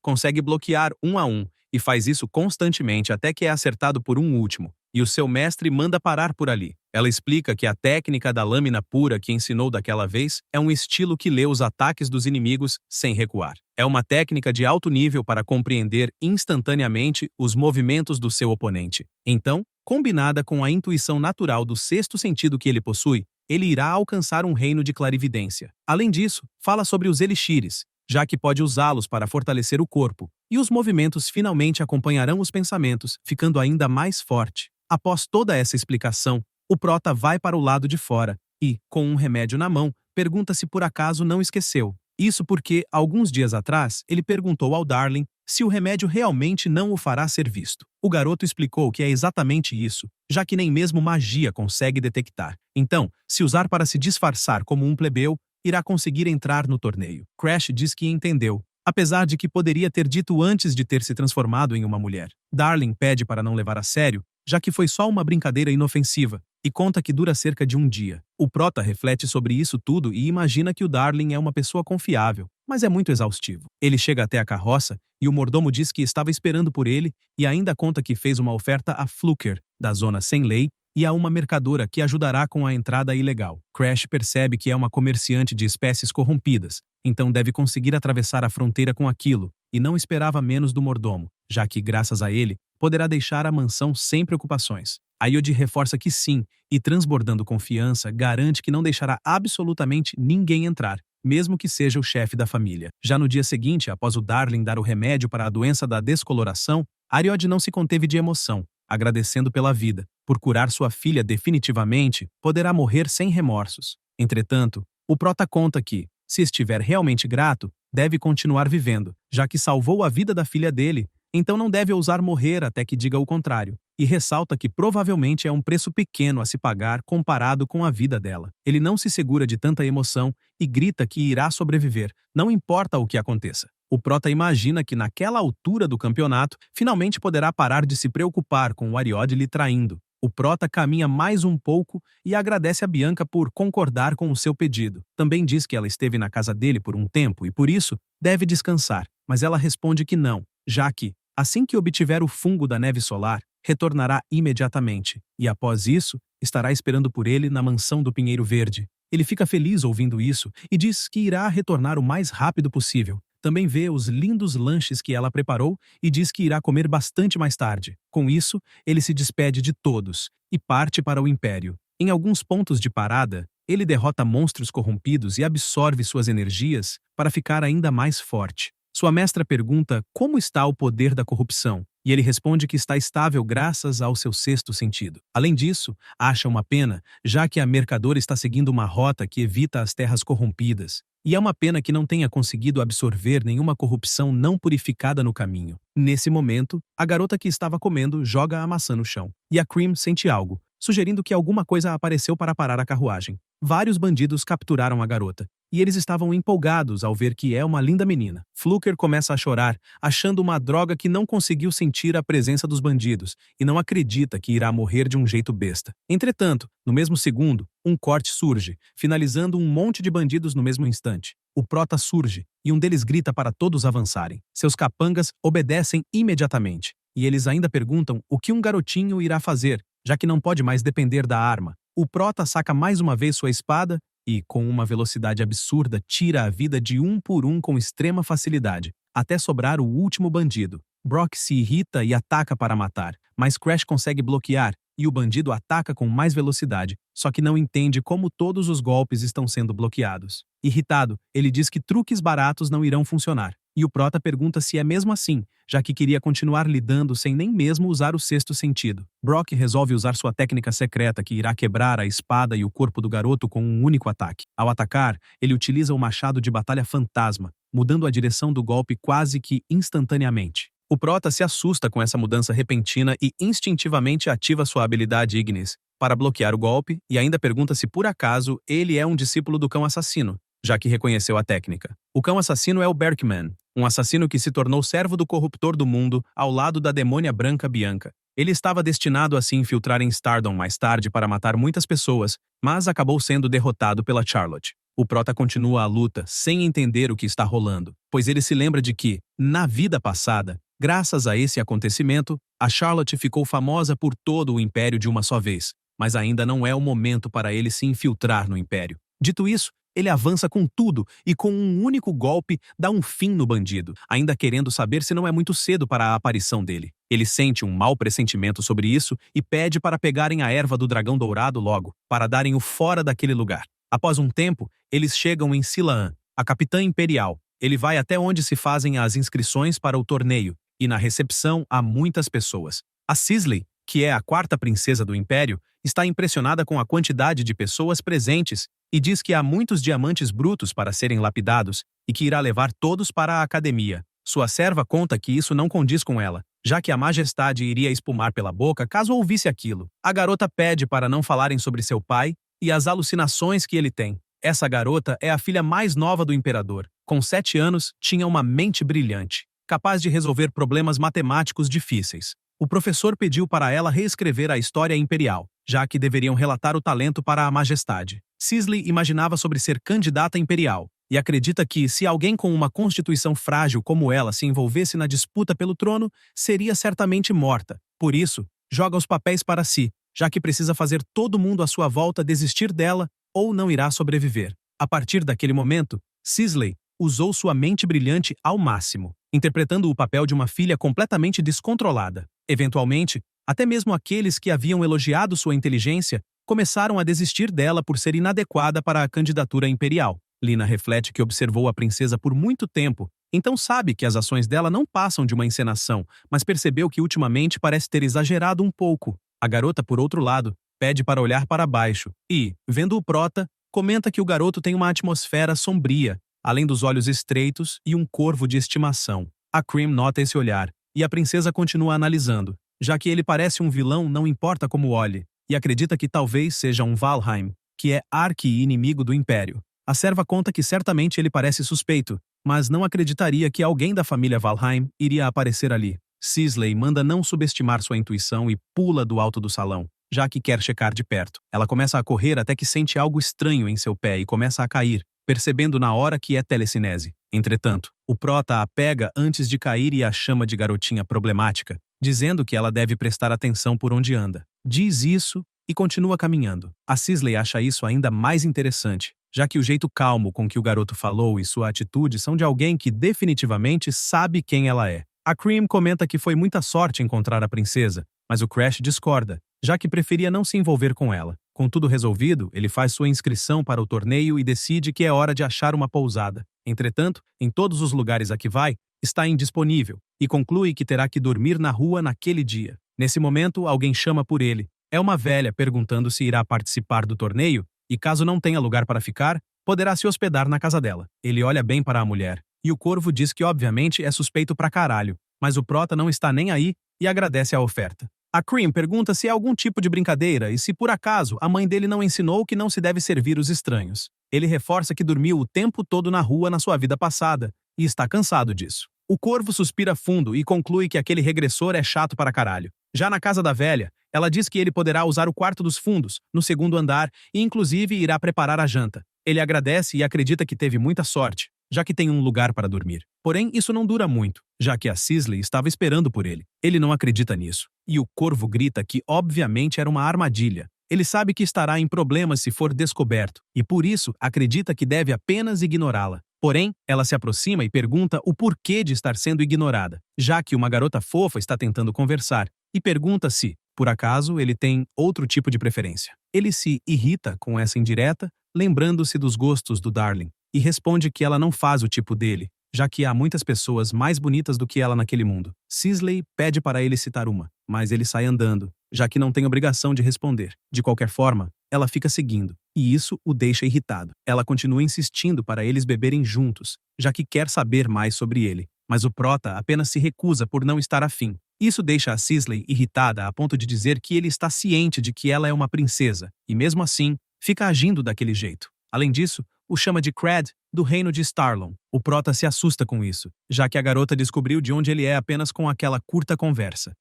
S1: consegue bloquear um a um, e faz isso constantemente até que é acertado por um último, e o seu mestre manda parar por ali. Ela explica que a técnica da lâmina pura que ensinou daquela vez é um estilo que lê os ataques dos inimigos sem recuar. É uma técnica de alto nível para compreender instantaneamente os movimentos do seu oponente. Então, combinada com a intuição natural do sexto sentido que ele possui, ele irá alcançar um reino de clarividência. Além disso, fala sobre os elixires, já que pode usá-los para fortalecer o corpo, e os movimentos finalmente acompanharão os pensamentos, ficando ainda mais forte. Após toda essa explicação, o prota vai para o lado de fora e, com um remédio na mão, pergunta se por acaso não esqueceu. Isso porque, alguns dias atrás, ele perguntou ao Darling se o remédio realmente não o fará ser visto. O garoto explicou que é exatamente isso, já que nem mesmo magia consegue detectar. Então, se usar para se disfarçar como um plebeu, irá conseguir entrar no torneio. Crash diz que entendeu, apesar de que poderia ter dito antes de ter se transformado em uma mulher. Darling pede para não levar a sério, já que foi só uma brincadeira inofensiva, e conta que dura cerca de um dia. O prota reflete sobre isso tudo e imagina que o Darling é uma pessoa confiável, mas é muito exaustivo. Ele chega até a carroça e o mordomo diz que estava esperando por ele e ainda conta que fez uma oferta a Fluker, da zona sem lei, e a uma mercadora que ajudará com a entrada ilegal. Crash percebe que é uma comerciante de espécies corrompidas, então deve conseguir atravessar a fronteira com aquilo, e não esperava menos do mordomo, já que, graças a ele, poderá deixar a mansão sem preocupações. Ayodi reforça que sim, e transbordando confiança, garante que não deixará absolutamente ninguém entrar, mesmo que seja o chefe da família. Já no dia seguinte, após o Darling dar o remédio para a doença da descoloração, Ayodi não se conteve de emoção, agradecendo pela vida. Por curar sua filha definitivamente, poderá morrer sem remorsos. Entretanto, o prota conta que, se estiver realmente grato, deve continuar vivendo, já que salvou a vida da filha dele, então não deve ousar morrer até que diga o contrário, e ressalta que provavelmente é um preço pequeno a se pagar comparado com a vida dela. Ele não se segura de tanta emoção e grita que irá sobreviver, não importa o que aconteça. O prota imagina que naquela altura do campeonato, finalmente poderá parar de se preocupar com o Ayodi lhe traindo. O prota caminha mais um pouco e agradece a Bianca por concordar com o seu pedido. Também diz que ela esteve na casa dele por um tempo e, por isso, deve descansar, mas ela responde que não, já que, assim que obtiver o fungo da neve solar, retornará imediatamente, e após isso, estará esperando por ele na mansão do Pinheiro Verde. Ele fica feliz ouvindo isso e diz que irá retornar o mais rápido possível. Também vê os lindos lanches que ela preparou e diz que irá comer bastante mais tarde. Com isso, ele se despede de todos e parte para o Império. Em alguns pontos de parada, ele derrota monstros corrompidos e absorve suas energias para ficar ainda mais forte. Sua mestra pergunta como está o poder da corrupção, e ele responde que está estável graças ao seu sexto sentido. Além disso, acha uma pena, já que a mercadora está seguindo uma rota que evita as terras corrompidas, e é uma pena que não tenha conseguido absorver nenhuma corrupção não purificada no caminho. Nesse momento, a garota que estava comendo joga a maçã no chão, e a Cream sente algo, sugerindo que alguma coisa apareceu para parar a carruagem. Vários bandidos capturaram a garota, e eles estavam empolgados ao ver que é uma linda menina. Fluker começa a chorar, achando uma droga que não conseguiu sentir a presença dos bandidos, e não acredita que irá morrer de um jeito besta. Entretanto, no mesmo segundo, um corte surge, finalizando um monte de bandidos no mesmo instante. O prota surge, e um deles grita para todos avançarem. Seus capangas obedecem imediatamente, e eles ainda perguntam o que um garotinho irá fazer, já que não pode mais depender da arma. O prota saca mais uma vez sua espada e, com uma velocidade absurda, tira a vida de um por um com extrema facilidade, até sobrar o último bandido. Brock se irrita e ataca para matar, mas Crash consegue bloquear e o bandido ataca com mais velocidade, só que não entende como todos os golpes estão sendo bloqueados. Irritado, ele diz que truques baratos não irão funcionar, e o prota pergunta se é mesmo assim, já que queria continuar lidando sem nem mesmo usar o sexto sentido. Brock resolve usar sua técnica secreta que irá quebrar a espada e o corpo do garoto com um único ataque. Ao atacar, ele utiliza o machado de batalha fantasma, mudando a direção do golpe quase que instantaneamente. O prota se assusta com essa mudança repentina e instintivamente ativa sua habilidade Ignis para bloquear o golpe e ainda pergunta se por acaso ele é um discípulo do cão assassino, já que reconheceu a técnica. O cão assassino é o Berkman, um assassino que se tornou servo do corruptor do mundo ao lado da demônia branca Bianca. Ele estava destinado a se infiltrar em Stardom mais tarde para matar muitas pessoas, mas acabou sendo derrotado pela Charlotte. O prota continua a luta sem entender o que está rolando, pois ele se lembra de que, na vida passada, graças a esse acontecimento, a Charlotte ficou famosa por todo o Império de uma só vez, mas ainda não é o momento para ele se infiltrar no Império. Dito isso, ele avança com tudo e com um único golpe dá um fim no bandido, ainda querendo saber se não é muito cedo para a aparição dele. Ele sente um mau pressentimento sobre isso e pede para pegarem a erva do dragão dourado logo, para darem o fora daquele lugar. Após um tempo, eles chegam em Silaan, a capitã imperial. Ele vai até onde se fazem as inscrições para o torneio, e na recepção há muitas pessoas. A Sisley, que é a quarta princesa do Império, está impressionada com a quantidade de pessoas presentes e diz que há muitos diamantes brutos para serem lapidados e que irá levar todos para a academia. Sua serva conta que isso não condiz com ela, já que a majestade iria espumar pela boca caso ouvisse aquilo. A garota pede para não falarem sobre seu pai e as alucinações que ele tem. Essa garota é a filha mais nova do imperador. Com 7 anos, tinha uma mente brilhante, capaz de resolver problemas matemáticos difíceis. O professor pediu para ela reescrever a história imperial, já que deveriam relatar o talento para a majestade. Sisley imaginava sobre ser candidata imperial, e acredita que, se alguém com uma constituição frágil como ela se envolvesse na disputa pelo trono, seria certamente morta. Por isso, joga os papéis para si, já que precisa fazer todo mundo à sua volta desistir dela ou não irá sobreviver. A partir daquele momento, Sisley usou sua mente brilhante ao máximo, interpretando o papel de uma filha completamente descontrolada. Eventualmente, até mesmo aqueles que haviam elogiado sua inteligência começaram a desistir dela por ser inadequada para a candidatura imperial. Lina reflete que observou a princesa por muito tempo, então sabe que as ações dela não passam de uma encenação, mas percebeu que ultimamente parece ter exagerado um pouco. A garota, por outro lado, pede para olhar para baixo e, vendo o prota, comenta que o garoto tem uma atmosfera sombria, além dos olhos estreitos e um corvo de estimação. A Cream nota esse olhar, e a princesa continua analisando, já que ele parece um vilão não importa como olhe, e acredita que talvez seja um Valheim, que é arqui-inimigo do Império. A serva conta que certamente ele parece suspeito, mas não acreditaria que alguém da família Valheim iria aparecer ali. Sisley manda não subestimar sua intuição e pula do alto do salão, já que quer checar de perto. Ela começa a correr até que sente algo estranho em seu pé e começa a cair, percebendo na hora que é telecinese. Entretanto, o prota a pega antes de cair e a chama de garotinha problemática, dizendo que ela deve prestar atenção por onde anda. Diz isso e continua caminhando. A Sisley acha isso ainda mais interessante, já que o jeito calmo com que o garoto falou e sua atitude são de alguém que definitivamente sabe quem ela é. A Cream comenta que foi muita sorte encontrar a princesa, mas o Crash discorda, já que preferia não se envolver com ela. Com tudo resolvido, ele faz sua inscrição para o torneio e decide que é hora de achar uma pousada. Entretanto, em todos os lugares a que vai, está indisponível, e conclui que terá que dormir na rua naquele dia. Nesse momento, alguém chama por ele. É uma velha perguntando se irá participar do torneio, e caso não tenha lugar para ficar, poderá se hospedar na casa dela. Ele olha bem para a mulher, e o corvo diz que obviamente é suspeito pra caralho, mas o prota não está nem aí e agradece a oferta. A Cream pergunta se é algum tipo de brincadeira e se por acaso a mãe dele não ensinou que não se deve servir os estranhos. Ele reforça que dormiu o tempo todo na rua na sua vida passada e está cansado disso. O corvo suspira fundo e conclui que aquele regressor é chato para caralho. Já na casa da velha, ela diz que ele poderá usar o quarto dos fundos, no segundo andar, e inclusive irá preparar a janta. Ele agradece e acredita que teve muita sorte, já que tem um lugar para dormir. Porém, isso não dura muito, já que a Sisley estava esperando por ele. Ele não acredita nisso. E o corvo grita que obviamente era uma armadilha. Ele sabe que estará em problemas se for descoberto, e por isso acredita que deve apenas ignorá-la. Porém, ela se aproxima e pergunta o porquê de estar sendo ignorada, já que uma garota fofa está tentando conversar, e pergunta se, por acaso, ele tem outro tipo de preferência. Ele se irrita com essa indireta, lembrando-se dos gostos do Darling, e responde que ela não faz o tipo dele, já que há muitas pessoas mais bonitas do que ela naquele mundo. Sisley pede para ele citar uma, mas ele sai andando, já que não tem obrigação de responder. De qualquer forma, ela fica seguindo, e isso o deixa irritado. Ela continua insistindo para eles beberem juntos, já que quer saber mais sobre ele, mas o prota apenas se recusa por não estar afim. Isso deixa a Sisley irritada a ponto de dizer que ele está ciente de que ela é uma princesa, e mesmo assim, fica agindo daquele jeito. Além disso, o chama de Cred, do reino de Starlon. O prota se assusta com isso, já que a garota descobriu de onde ele é apenas com aquela curta conversa.